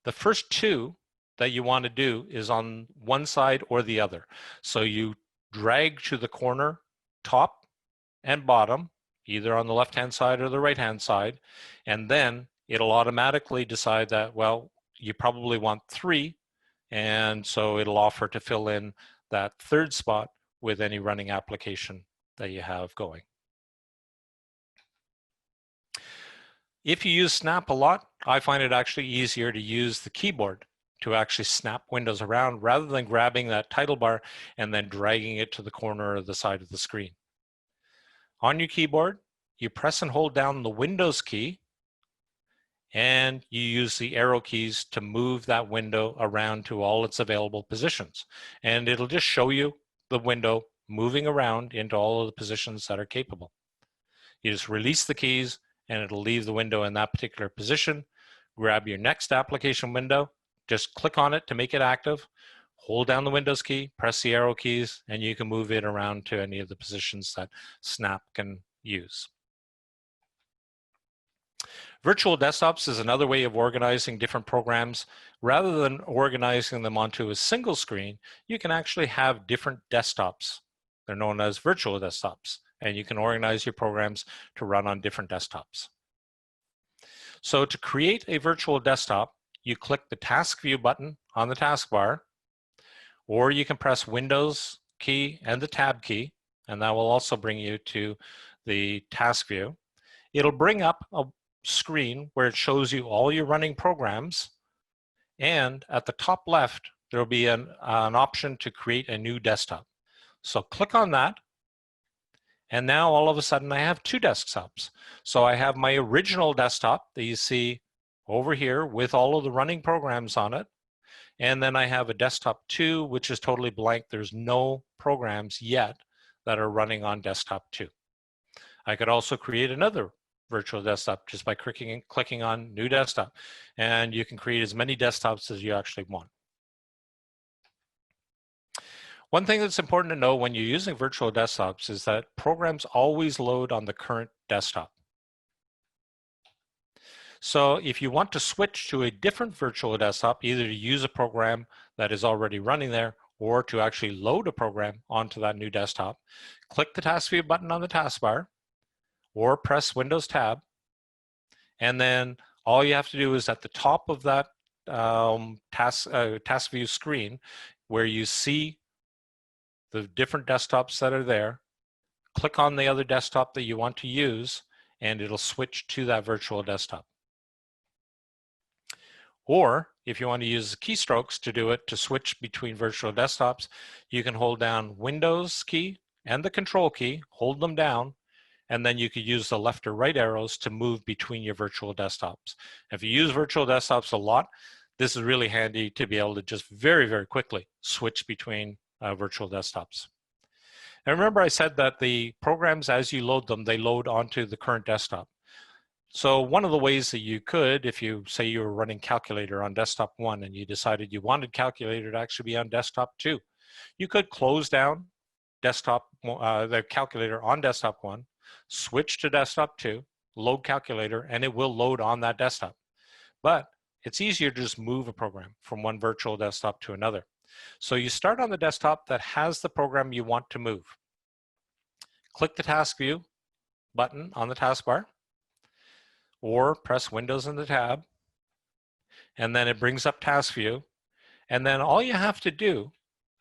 the first 2 that you want to do is on one side or the other. So you drag to the corner, top and bottom, either on the left-hand side or the right-hand side, and then it'll automatically decide that, well, you probably want 3, and so it'll offer to fill in that 3rd spot with any running application that you have going. If you use Snap a lot, I find it actually easier to use the keyboard to actually snap windows around rather than grabbing that title bar and then dragging it to the corner or the side of the screen. On your keyboard, you press and hold down the Windows key, and you use the arrow keys to move that window around to all its available positions. And it'll just show you the window moving around into all of the positions that are capable. You just release the keys and it'll leave the window in that particular position. Grab your next application window, just click on it to make it active, hold down the Windows key, press the arrow keys, and you can move it around to any of the positions that Snap can use. Virtual desktops is another way of organizing different programs. Rather than organizing them onto a single screen, you can actually have different desktops. They're known as virtual desktops, and you can organize your programs to run on different desktops. So to create a virtual desktop, you click the Task View button on the taskbar, or you can press Windows key and the Tab key, and that will also bring you to the Task View. It'll bring up a screen where it shows you all your running programs, and at the top left there will be an option to create a new desktop. So click on that, and now all of a sudden I have 2 desktops. So I have my original desktop that you see over here with all of the running programs on it, and then I have a desktop 2 which is totally blank. There's no programs yet that are running on desktop 2. I could also create another virtual desktop just by clicking on New Desktop, and you can create as many desktops as you actually want. One thing that's important to know when you're using virtual desktops is that programs always load on the current desktop. So if you want to switch to a different virtual desktop, either to use a program that is already running there or to actually load a program onto that new desktop, click the Task View button on the taskbar, or press Windows Tab, and then all you have to do is at the top of that task view screen where you see the different desktops that are there, click on the other desktop that you want to use, and it'll switch to that virtual desktop. Or if you want to use the keystrokes to do it, to switch between virtual desktops, you can hold down Windows key and the Control key, hold them down, and then you could use the left or right arrows to move between your virtual desktops. If you use virtual desktops a lot, this is really handy to be able to just very, very quickly switch between virtual desktops. And remember I said that the programs, as you load them, they load onto the current desktop. So one of the ways that you could, if you say you were running Calculator on desktop 1 and you decided you wanted Calculator to actually be on desktop 2, you could close down the Calculator on desktop 1, switch to desktop 2, load Calculator, and it will load on that desktop. But it's easier to just move a program from one virtual desktop to another. So you start on the desktop that has the program you want to move. Click the Task View button on the taskbar, or press Windows in the tab, and then it brings up Task View. And then all you have to do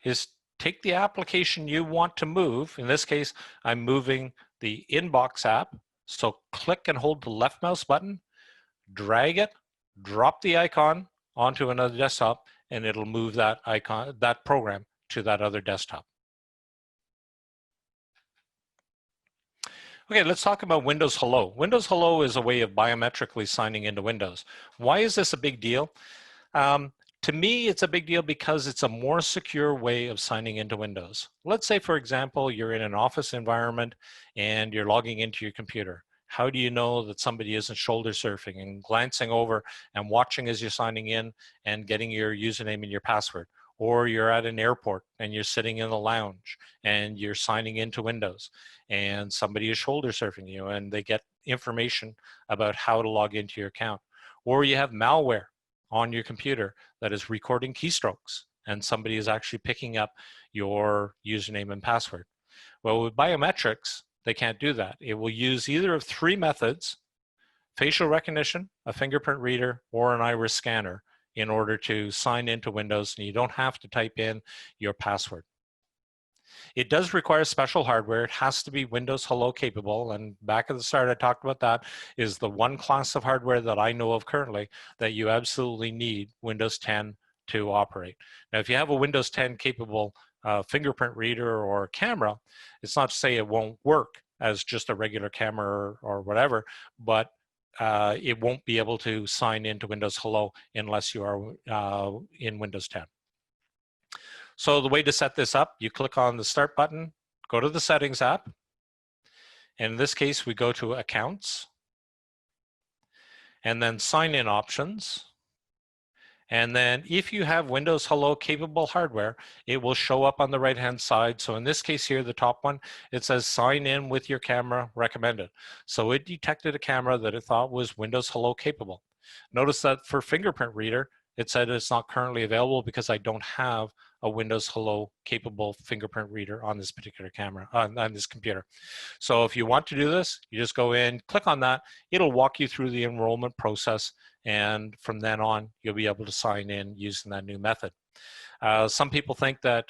is take the application you want to move. In this case, I'm moving the Inbox app. So click and hold the left mouse button, drag it, drop the icon onto another desktop, and it'll move that icon, that program, to that other desktop. Okay, let's talk about Windows Hello. Windows Hello is a way of biometrically signing into Windows. Why is this a big deal? To me, it's a big deal because it's a more secure way of signing into Windows. Let's say, for example, you're in an office environment and you're logging into your computer. How do you know that somebody isn't shoulder surfing and glancing over and watching as you're signing in and getting your username and your password? Or you're at an airport and you're sitting in the lounge and you're signing into Windows and somebody is shoulder surfing you and they get information about how to log into your account. Or you have malware on your computer that is recording keystrokes and somebody is actually picking up your username and password. Well, with biometrics, they can't do that. It will use either of three methods: facial recognition, a fingerprint reader, or an iris scanner, in order to sign into Windows, and you don't have to type in your password. It does require special hardware. It has to be Windows Hello capable, and back at the start I talked about that is the one class of hardware that I know of currently that you absolutely need Windows 10 to operate. Now, if you have a Windows 10 capable fingerprint reader or camera, it's not to say it won't work as just a regular camera or whatever, but it won't be able to sign into Windows Hello unless you are in Windows 10. So the way to set this up, you click on the Start button, go to the Settings app, and in this case, we go to Accounts, and then Sign In Options. And then if you have Windows Hello capable hardware, it will show up on the right-hand side. So in this case here, the top one, it says sign in with your camera recommended. So it detected a camera that it thought was Windows Hello capable. Notice that for fingerprint reader, it said it's not currently available because I don't have a Windows Hello capable fingerprint reader on this particular camera, on this computer. So if you want to do this, you just go in, click on that. It'll walk you through the enrollment process. And from then on, you'll be able to sign in using that new method. Some people think that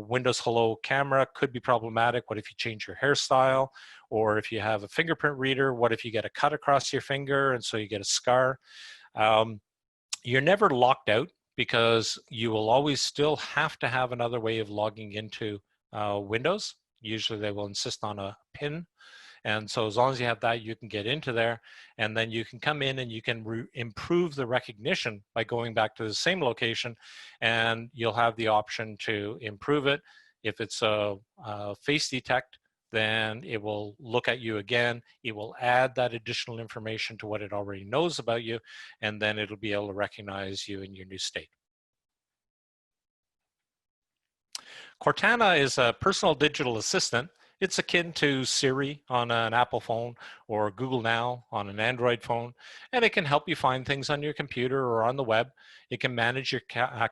Windows Hello camera could be problematic. What if you change your hairstyle? Or if you have a fingerprint reader, what if you get a cut across your finger and so you get a scar? You're never locked out because you will always still have to have another way of logging into Windows. Usually they will insist on a PIN. And so as long as you have that, you can get into there, and then you can come in and you can improve the recognition by going back to the same location, and you'll have the option to improve it. If it's a face detect, then it will look at you again. It will add that additional information to what it already knows about you, and then it'll be able to recognize you in your new state. Cortana is a personal digital assistant. It's akin to Siri on an Apple phone or Google Now on an Android phone, and it can help you find things on your computer or on the web. It can manage your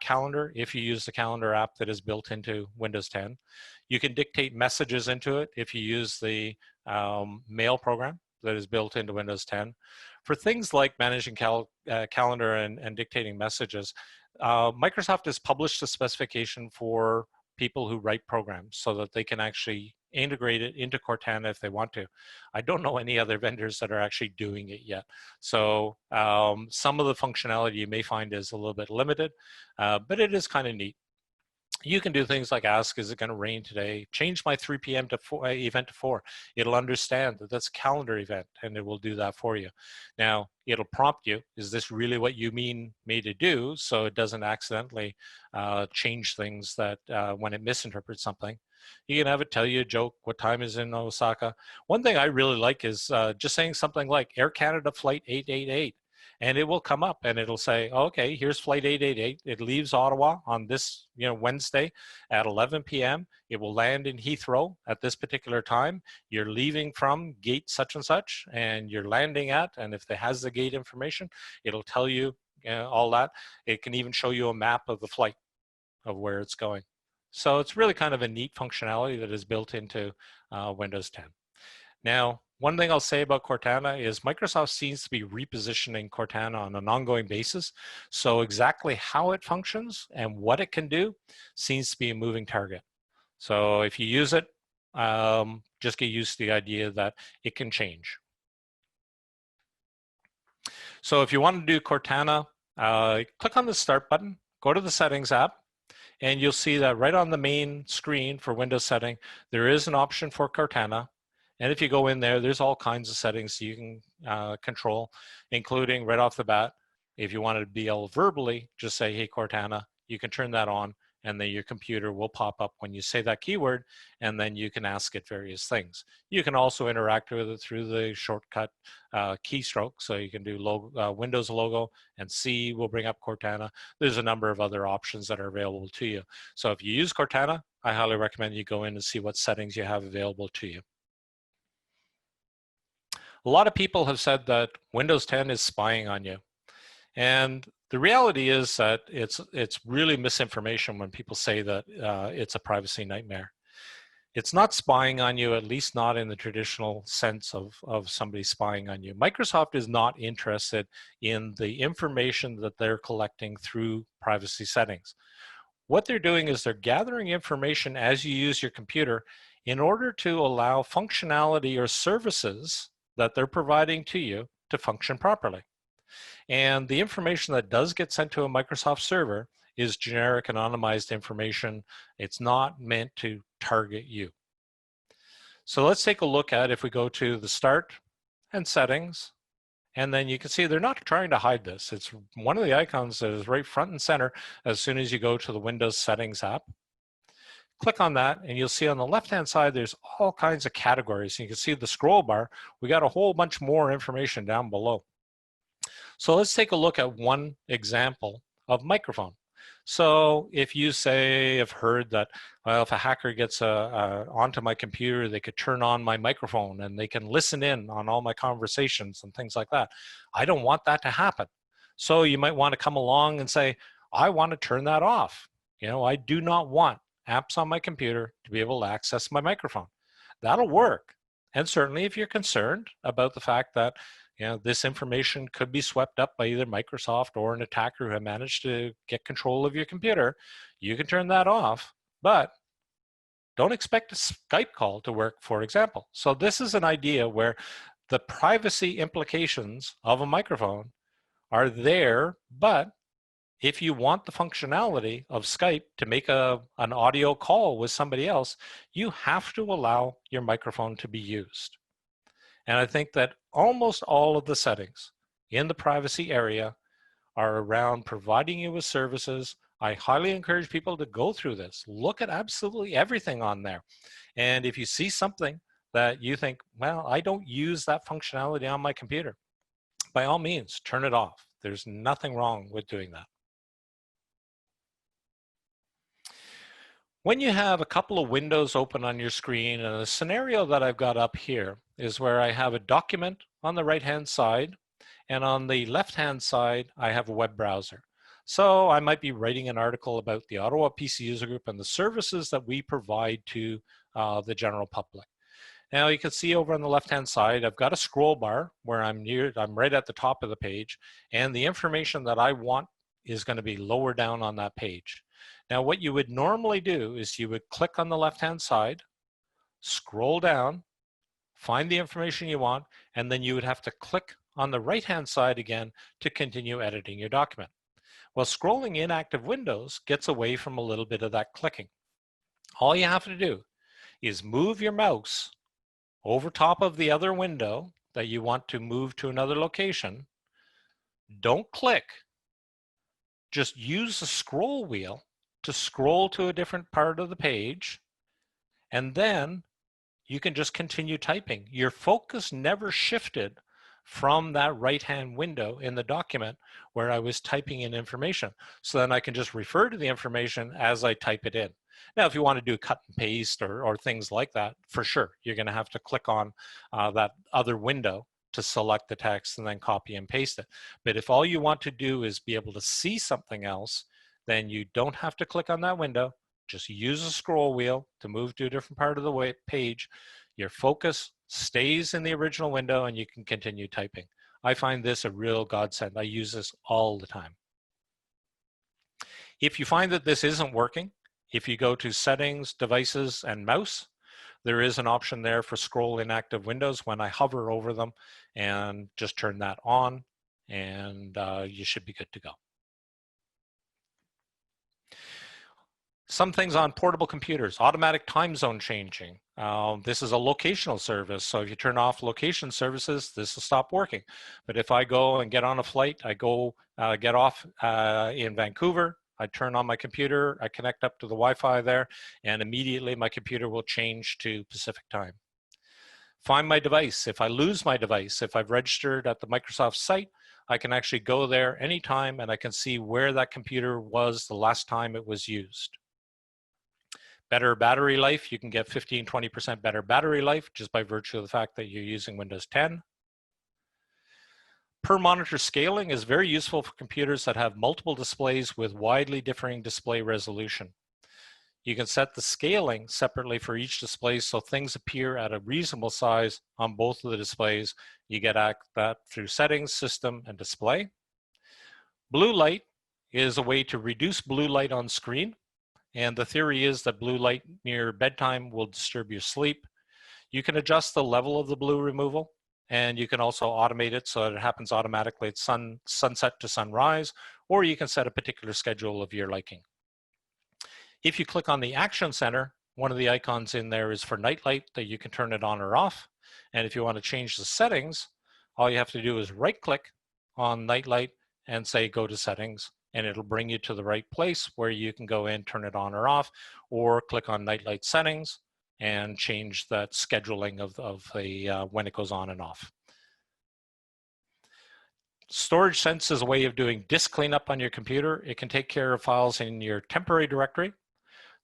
calendar if you use the calendar app that is built into Windows 10. You can dictate messages into it if you use the mail program that is built into Windows 10. For things like managing calendar and dictating messages, Microsoft has published a specification for people who write programs so that they can actually integrate it into Cortana if they want to. I don't know any other vendors that are actually doing it yet. So some of the functionality you may find is a little bit limited, but it is kind of neat. You can do things like ask, is it going to rain today? Change my 3 p.m. to 4, event to 4. It'll understand that that's a calendar event, and it will do that for you. Now, it'll prompt you, is this really what you mean me to do? So it doesn't accidentally change things that when it misinterprets something. You can have it tell you a joke, what time is in Osaka. One thing I really like is just saying something like Air Canada flight 888. And it will come up and it'll say, okay, here's flight 888. It leaves Ottawa on this, Wednesday at 11 p.m. It will land in Heathrow at this particular time. You're leaving from gate such and such, and you're landing at, and if it has the gate information, it'll tell you all that. It can even show you a map of the flight of where it's going. So it's really kind of a neat functionality that is built into Windows 10. Now, one thing I'll say about Cortana is Microsoft seems to be repositioning Cortana on an ongoing basis. So exactly how it functions and what it can do seems to be a moving target. So if you use it, just get used to the idea that it can change. So if you want to do Cortana, click on the Start button, go to the Settings app, and you'll see that right on the main screen for Windows setting, there is an option for Cortana. And if you go in there, there's all kinds of settings you can control, including right off the bat, if you wanted to be able verbally, just say, hey, Cortana, you can turn that on, and then your computer will pop up when you say that keyword, and then you can ask it various things. You can also interact with it through the shortcut keystroke, so you can do Windows logo, and C will bring up Cortana. There's a number of other options that are available to you. So if you use Cortana, I highly recommend you go in and see what settings you have available to you. A lot of people have said that Windows 10 is spying on you. And the reality is that it's really misinformation when people say that it's a privacy nightmare. It's not spying on you, at least not in the traditional sense of somebody spying on you. Microsoft is not interested in the information that they're collecting through privacy settings. What they're doing is they're gathering information as you use your computer in order to allow functionality or services that they're providing to you to function properly. And the information that does get sent to a Microsoft server is generic anonymized information. It's not meant to target you. So let's take a look at, if we go to the Start and Settings, and then you can see they're not trying to hide this. It's one of the icons that is right front and center as soon as you go to the Windows Settings app. Click on that, and you'll see on the left-hand side, there's all kinds of categories. You can see the scroll bar. We got a whole bunch more information down below. So let's take a look at one example of microphone. So if you say, have heard that, well, if a hacker gets onto my computer, they could turn on my microphone and they can listen in on all my conversations and things like that. I don't want that to happen. So you might want to come along and say, I want to turn that off. I do not want apps on my computer to be able to access my microphone. That'll work. And certainly if you're concerned about the fact that this information could be swept up by either Microsoft or an attacker who managed to get control of your computer, you can turn that off, but don't expect a Skype call to work, for example. So this is an idea where the privacy implications of a microphone are there, but if you want the functionality of Skype to make an audio call with somebody else, you have to allow your microphone to be used. And I think that almost all of the settings in the privacy area are around providing you with services. I highly encourage people to go through this. Look at absolutely everything on there. And if you see something that you think, well, I don't use that functionality on my computer, by all means, turn it off. There's nothing wrong with doing that. When you have a couple of windows open on your screen, and the scenario that I've got up here is where I have a document on the right-hand side, and on the left-hand side, I have a web browser. So I might be writing an article about the Ottawa PC User Group and the services that we provide to the general public. Now you can see over on the left-hand side, I've got a scroll bar where I'm right at the top of the page, and the information that I want is going to be lower down on that page. Now, what you would normally do is you would click on the left-hand side, scroll down, find the information you want, and then you would have to click on the right-hand side again to continue editing your document. Well, scrolling inactive windows gets away from a little bit of that clicking. All you have to do is move your mouse over top of the other window that you want to move to another location. Don't click. Just use the scroll wheel to scroll to a different part of the page, and then you can just continue typing. Your focus never shifted from that right-hand window in the document where I was typing in information. So then I can just refer to the information as I type it in. Now, if you want to do cut and paste or things like that, for sure, you're going to have to click on that other window to select the text and then copy and paste it. But if all you want to do is be able to see something else, then you don't have to click on that window. Just use a scroll wheel to move to a different part of the page. Your focus stays in the original window and you can continue typing. I find this a real godsend. I use this all the time. If you find that this isn't working, if you go to Settings, Devices, and Mouse, there is an option there for scroll inactive windows when I hover over them, and just turn that on and you should be good to go. Some things on portable computers, automatic time zone changing. This is a locational service, so if you turn off location services, this will stop working. But if I go and get on a flight, I go get off in Vancouver, I turn on my computer, I connect up to the Wi-Fi there, and immediately my computer will change to Pacific time. Find my device. If I lose my device, if I've registered at the Microsoft site, I can actually go there anytime and I can see where that computer was the last time it was used. Better battery life, you can get 15–20% better battery life just by virtue of the fact that you're using Windows 10. Per monitor scaling is very useful for computers that have multiple displays with widely differing display resolution. You can set the scaling separately for each display so things appear at a reasonable size on both of the displays. You get at that through Settings, System, and Display. Blue light is a way to reduce blue light on screen. And the theory is that blue light near bedtime will disturb your sleep. You can adjust the level of the blue removal, and you can also automate it so that it happens automatically at sunset to sunrise, or you can set a particular schedule of your liking. If you click on the Action Center, one of the icons in there is for night light that you can turn it on or off. And if you want to change the settings, all you have to do is right-click on night light and say go to Settings, and it'll bring you to the right place where you can go in, turn it on or off, or click on night light settings and change that scheduling of the when it goes on and off. Storage Sense is a way of doing disk cleanup on your computer. It can take care of files in your temporary directory,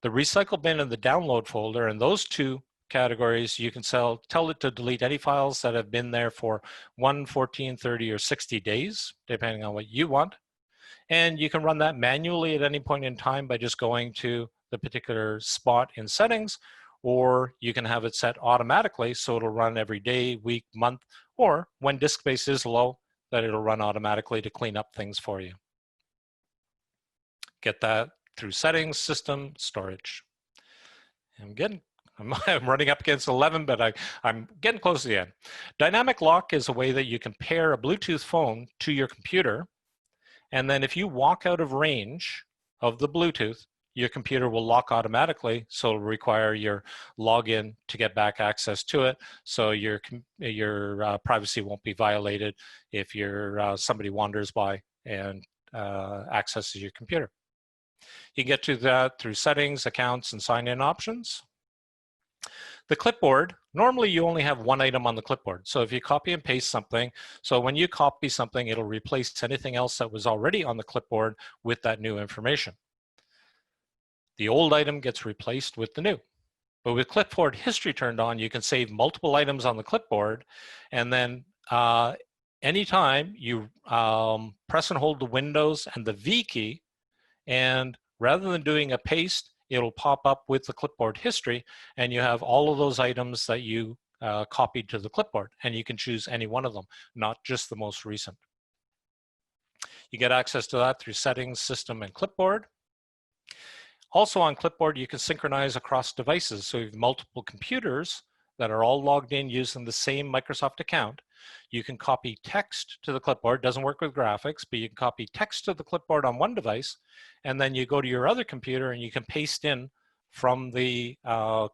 the recycle bin, and the download folder. And those two categories, you can tell it to delete any files that have been there for 1, 14, 30, or 60 days, depending on what you want. And you can run that manually at any point in time by just going to the particular spot in settings, or you can have it set automatically so it'll run every day, week, month, or when disk space is low, that it'll run automatically to clean up things for you. Get that through Settings, System, Storage. I'm running up against 11, but I'm getting close to the end. Dynamic lock is a way that you can pair a Bluetooth phone to your computer. And then if you walk out of range of the Bluetooth, your computer will lock automatically, so it'll require your login to get back access to it, so your privacy won't be violated if somebody wanders by and accesses your computer. You can get to that through Settings, Accounts, and Sign-in options. The clipboard, normally you only have one item on the clipboard. So if you copy and paste something, so when you copy something, it'll replace anything else that was already on the clipboard with that new information. The old item gets replaced with the new. But with clipboard history turned on, you can save multiple items on the clipboard, and then anytime you press and hold the Windows and the V key, and rather than doing a paste, it'll pop up with the clipboard history, and you have all of those items that you copied to the clipboard, and you can choose any one of them, not just the most recent. You get access to that through Settings, System, and Clipboard. Also on Clipboard, you can synchronize across devices. So if you have multiple computers, that are all logged in using the same Microsoft account, you can copy text to the clipboard. Doesn't work with graphics, but you can copy text to the clipboard on one device, and then you go to your other computer and you can paste in from the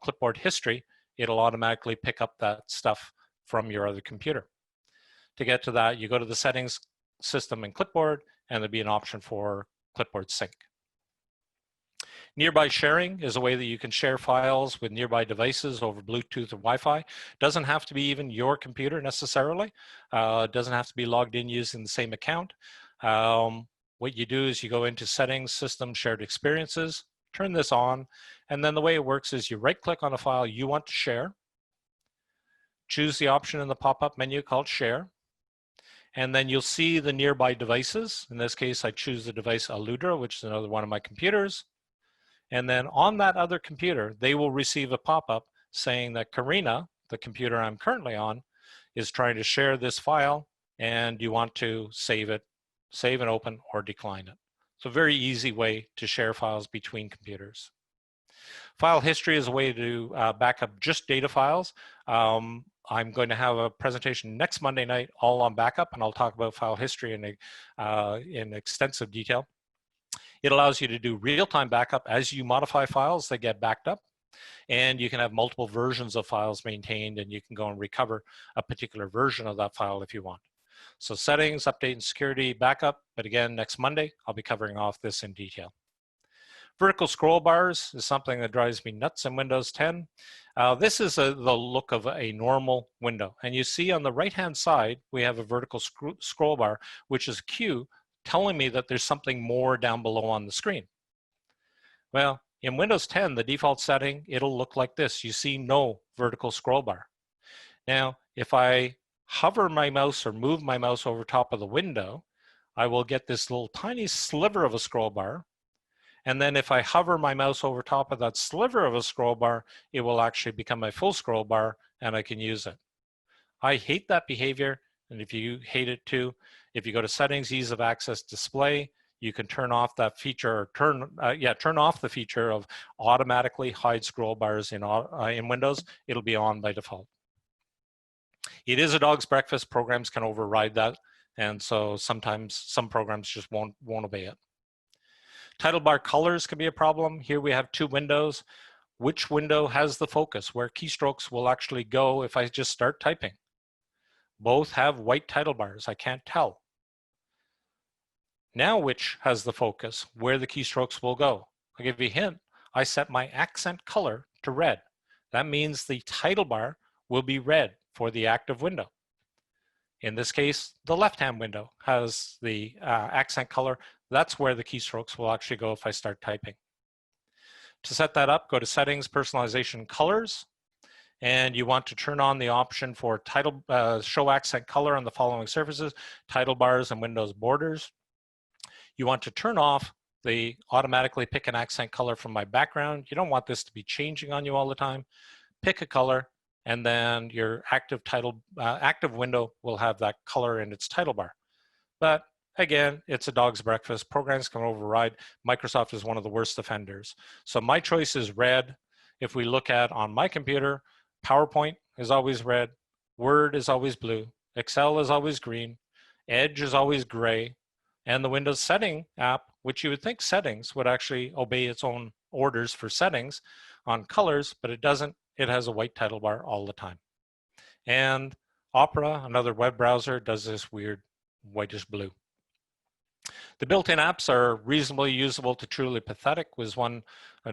clipboard history. It'll automatically pick up that stuff from your other computer. To get to that, you go to the settings, system, and clipboard, and there'll be an option for clipboard sync. Nearby sharing is a way that you can share files with nearby devices over Bluetooth or Wi-Fi. Doesn't have to be even your computer necessarily. Doesn't have to be logged in using the same account. What you do is you go into settings, system, shared experiences, turn this on, and then the way it works is you right-click on a file you want to share, choose the option in the pop-up menu called share, and then you'll see the nearby devices. In this case, I choose the device Aludra, which is another one of my computers. And then on that other computer, they will receive a pop-up saying that Karina, the computer I'm currently on, is trying to share this file and you want to save it, save and open, or decline it. So a very easy way to share files between computers. File history is a way to back up just data files. I'm going to have a presentation next Monday night all on backup, and I'll talk about file history in extensive detail. It allows you to do real-time backup. As you modify files, they get backed up, and you can have multiple versions of files maintained, and you can go and recover a particular version of that file if you want. So settings, update, and security, backup, but again, next Monday, I'll be covering off this in detail. Vertical scroll bars is something that drives me nuts in Windows 10. This is the look of a normal window, and you see on the right-hand side, we have a vertical scroll bar, which is a cue telling me that there's something more down below on the screen. Well, in Windows 10, the default setting, it'll look like this. You see no vertical scroll bar. Now, if I hover my mouse or move my mouse over top of the window, I will get this little tiny sliver of a scroll bar. And then if I hover my mouse over top of that sliver of a scroll bar, it will actually become a full scroll bar and I can use it. I hate that behavior. And if you hate it too, if you go to settings, ease of access, display, you can turn off that feature, or turn off the feature of automatically hide scroll bars in Windows. It'll be on by default. It is a dog's breakfast. Programs can override that. And so sometimes some programs just won't obey it. Title bar colors can be a problem. Here we have two windows. Which window has the focus, where keystrokes will actually go if I just start typing? Both have white title bars. I can't tell. Now which has the focus, where the keystrokes will go? I'll give you a hint. I set my accent color to red. That means the title bar will be red for the active window. In this case, the left-hand window has the accent color. That's where the keystrokes will actually go if I start typing. To set that up, go to Settings, Personalization, Colors, and you want to turn on the option for title show accent color on the following surfaces: title bars and Windows borders. You want to turn off the automatically pick an accent color from my background. You don't want this to be changing on you all the time. Pick a color, and then your active window will have that color in its title bar. But again, it's a dog's breakfast. Programs can override. Microsoft is one of the worst offenders. So my choice is red. If we look at on my computer, PowerPoint is always red, Word is always blue, Excel is always green, Edge is always gray, and the Windows setting app, which you would think settings would actually obey its own orders for settings on colors, but it doesn't. It has a white title bar all the time. And Opera, another web browser, does this weird whitish blue. The built-in apps are reasonably usable to truly pathetic, was one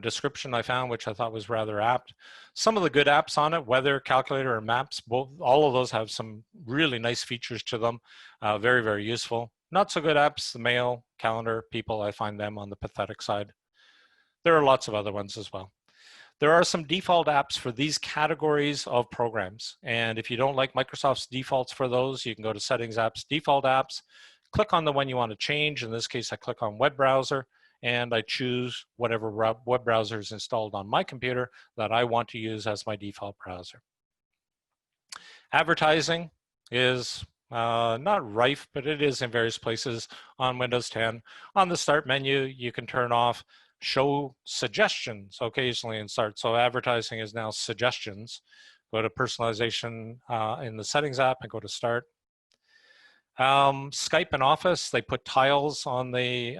description I found, which I thought was rather apt. Some of the good apps on it, weather, calculator, and maps, all of those have some really nice features to them. Very, very useful. Not so good apps, the mail, calendar, people, I find them on the pathetic side. There are lots of other ones as well. There are some default apps for these categories of programs. And if you don't like Microsoft's defaults for those, you can go to Settings, Apps, Default Apps, click on the one you want to change. In this case, I click on web browser and I choose whatever web browser is installed on my computer that I want to use as my default browser. Advertising is not rife, but it is in various places on Windows 10. On the Start menu, you can turn off Show Suggestions occasionally in Start. So advertising is now suggestions. Go to personalization in the settings app and go to start. Skype and Office, they put tiles on the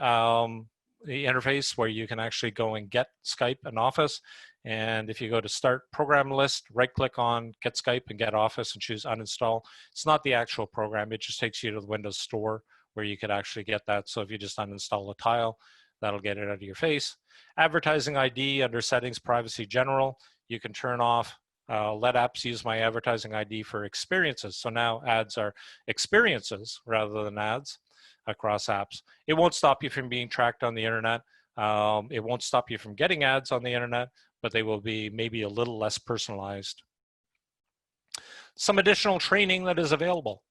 interface where you can actually go and get Skype and Office. And if you go to start program list, right click on get Skype and get Office and choose uninstall. It's not the actual program, it just takes you to the Windows Store where you could actually get that. So if you just uninstall a tile, that'll get it out of your face. Advertising ID under settings, privacy general, you can turn off let apps use my advertising ID for experiences. So now ads are experiences rather than ads across apps. It won't stop you from being tracked on the internet. It won't stop you from getting ads on the internet, but they will be maybe a little less personalized. Some additional training that is available.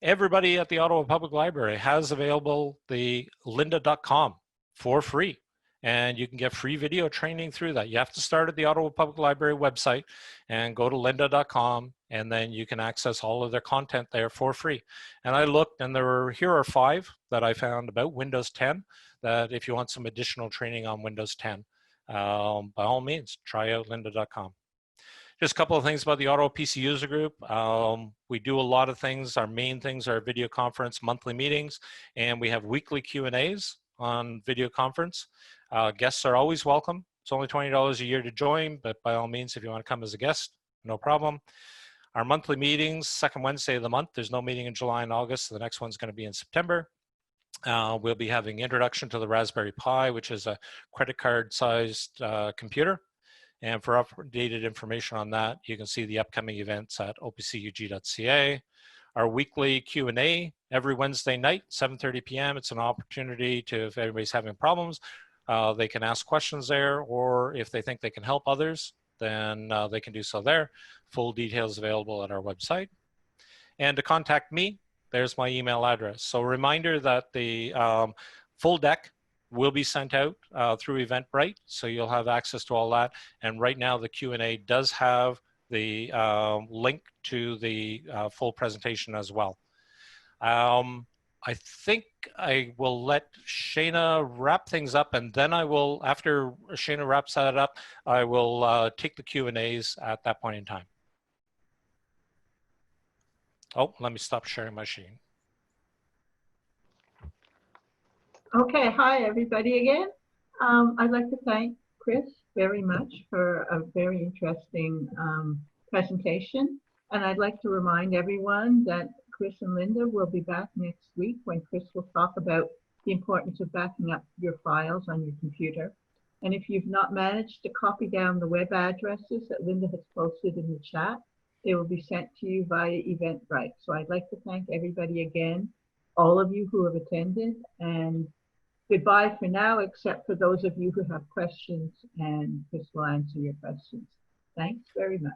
Everybody at the Ottawa Public Library has available the lynda.com for free. And you can get free video training through that. You have to start at the Ottawa Public Library website and go to lynda.com, and then you can access all of their content there for free. And I looked, and here are 5 that I found about Windows 10, that if you want some additional training on Windows 10, by all means, try out lynda.com. Just a couple of things about the Ottawa PC User Group. We do a lot of things. Our main things are video conference, monthly meetings, and we have weekly Q&As on video conference. Guests are always welcome. It's only $20 a year to join, but by all means, if you want to come as a guest, no problem. Our monthly meetings, second Wednesday of the month. There's no meeting in July and August, so the next one's going to be in September. We'll be having introduction to the Raspberry Pi, which is a credit card sized computer. And for updated information on that, you can see the upcoming events at opcug.ca. Our weekly Q&A every Wednesday night, 7:30 p.m. It's an opportunity to, if anybody's having problems, they can ask questions there, or if they think they can help others, then they can do so there. Full details available at our website. And to contact me, there's my email address. So a reminder that the full deck will be sent out through Eventbrite, so you'll have access to all that. And right now the Q&A does have the link to the full presentation as well. I think I will let Shayna wrap things up, and then I will, after Shayna wraps that up, I will take the Q&As at that point in time. Oh, let me stop sharing my screen. Okay, hi everybody again. I'd like to thank Chris very much for a very interesting presentation. And I'd like to remind everyone that Chris and Linda will be back next week when Chris will talk about the importance of backing up your files on your computer. And if you've not managed to copy down the web addresses that Linda has posted in the chat, they will be sent to you via Eventbrite. So I'd like to thank everybody again, all of you who have attended, and goodbye for now, except for those of you who have questions, and Chris will answer your questions. Thanks very much.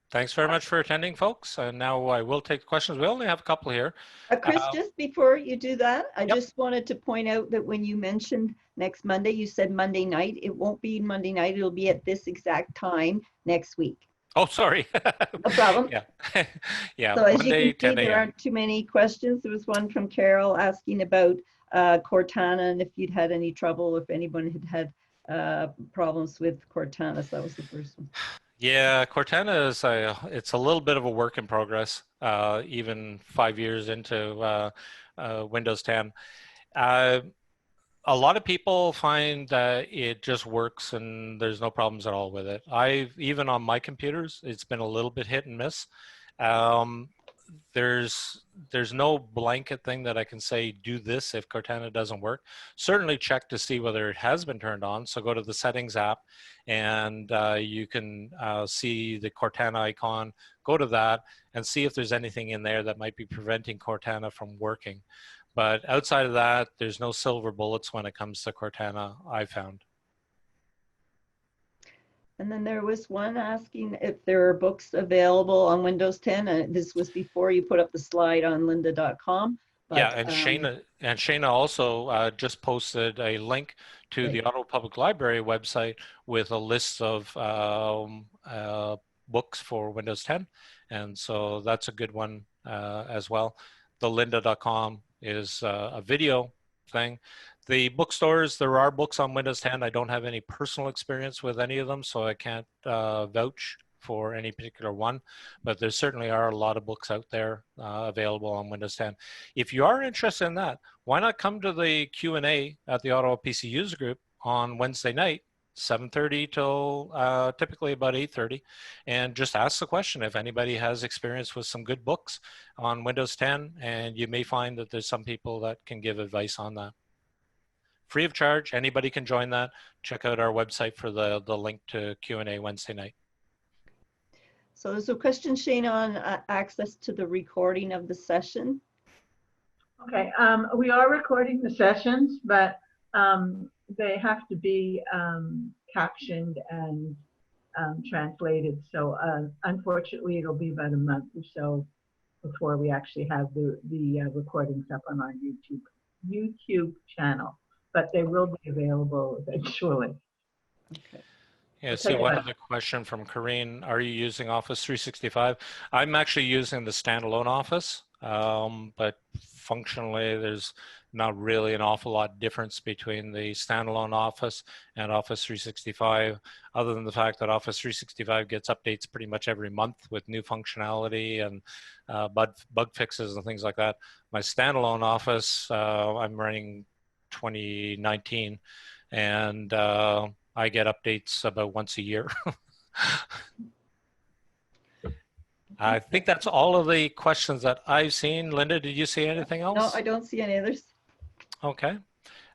Thanks very much for attending, folks. And now I will take questions. We only have a couple here. Chris, just before you do that, I just wanted to point out that when you mentioned next Monday, you said Monday night. It won't be Monday night. It'll be at this exact time next week. Oh, sorry. No problem. Yeah. Yeah. So as Monday, you can see, there aren't too many questions. There was one from Carol asking about Cortana and if you'd had any trouble, if anyone had problems with Cortana. So that was the first one. Yeah, Cortana is it's a little bit of a work in progress, even 5 years into Windows 10. A lot of people find that it just works and there's no problems at all with it. Even on my computers, it's been a little bit hit and miss. There's no blanket thing that I can say, do this if Cortana doesn't work. Certainly check to see whether it has been turned on. So go to the settings app and you can see the Cortana icon, go to that and see if there's anything in there that might be preventing Cortana from working. But outside of that, there's no silver bullets when it comes to Cortana, I found. And then there was one asking if there are books available on Windows 10. And this was before you put up the slide on lynda.com. Yeah, and Shayna also just posted a link to the Ottawa Public Library website with a list of books for Windows 10. And so that's a good one as well. The lynda.com is a video thing. The bookstores, there are books on Windows 10. I don't have any personal experience with any of them, so I can't vouch for any particular one, but there certainly are a lot of books out there available on Windows 10. If you are interested in that, why not come to the Q&A at the Ottawa PC User Group on Wednesday night, 7:30 till typically about 8:30, and just ask the question if anybody has experience with some good books on Windows 10, and you may find that there's some people that can give advice on that. Free of charge, anybody can join that. Check out our website for the link to Q&A Wednesday night. So there's a question, Shane, on access to the recording of the session. Okay, we are recording the sessions, but they have to be captioned and translated. So unfortunately, it'll be about a month or so before we actually have the recordings up on our YouTube channel, but they will be available eventually. Okay. Yeah, see one other question from Corrine. Are you using Office 365? I'm actually using the standalone Office, but functionally there's not really an awful lot difference between the standalone Office and Office 365, other than the fact that Office 365 gets updates pretty much every month with new functionality and bug fixes and things like that. My standalone Office, I'm running 2019, and I get updates about once a year. I think that's all of the questions that I've seen. Linda, did you see anything else? No, I don't see any others. Okay.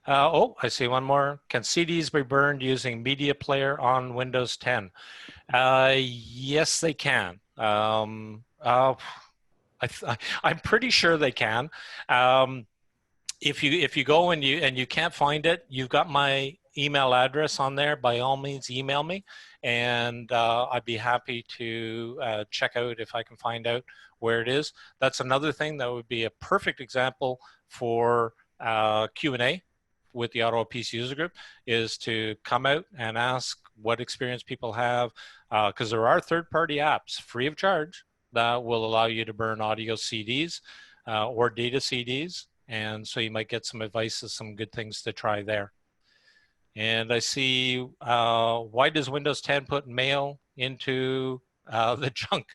Oh, I see one more. Can CDs be burned using Media Player on Windows 10? Yes, they can. I'm pretty sure they can. If you go and you can't find it, you've got my email address on there. By all means, email me, and I'd be happy to check out if I can find out where it is. That's another thing that would be a perfect example for Q&A with the Ottawa PC User Group, is to come out and ask what experience people have, because there are third-party apps free of charge that will allow you to burn audio CDs or data CDs. And so you might get some advice of some good things to try there. And I see, why does Windows 10 put mail into the junk?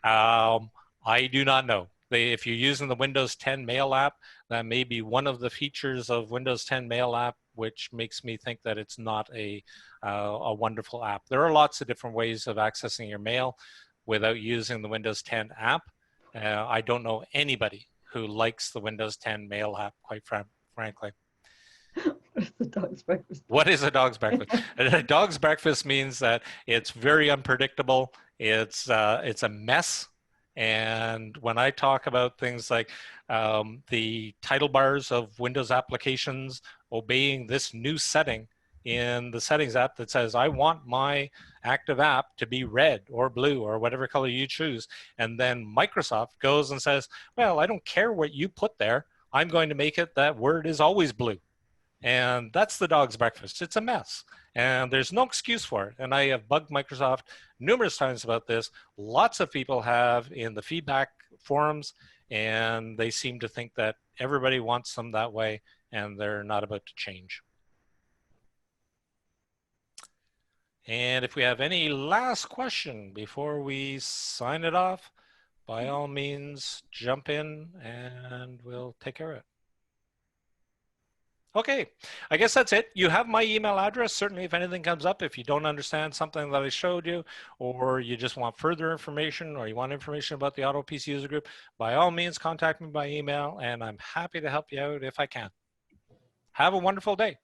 I do not know. If you're using the Windows 10 mail app, that may be one of the features of Windows 10 mail app, which makes me think that it's not a wonderful app. There are lots of different ways of accessing your mail without using the Windows 10 app. I don't know anybody who likes the Windows 10 mail app, quite frankly. What is the dog's breakfast? What is a dog's breakfast? A dog's breakfast means that it's very unpredictable. It's a mess. And when I talk about things like the title bars of Windows applications obeying this new setting in the settings app that says, I want my active app to be red or blue or whatever color you choose. And then Microsoft goes and says, well, I don't care what you put there. I'm going to make it that word is always blue. And that's the dog's breakfast. It's a mess. And there's no excuse for it. And I have bugged Microsoft numerous times about this. Lots of people have in the feedback forums, and they seem to think that everybody wants them that way, and they're not about to change. And if we have any last question before we sign it off, by all means, jump in and we'll take care of it. Okay, I guess that's it. You have my email address. Certainly, if anything comes up, if you don't understand something that I showed you, or you just want further information, or you want information about the Ottawa PC User Group, by all means, contact me by email, and I'm happy to help you out if I can. Have a wonderful day.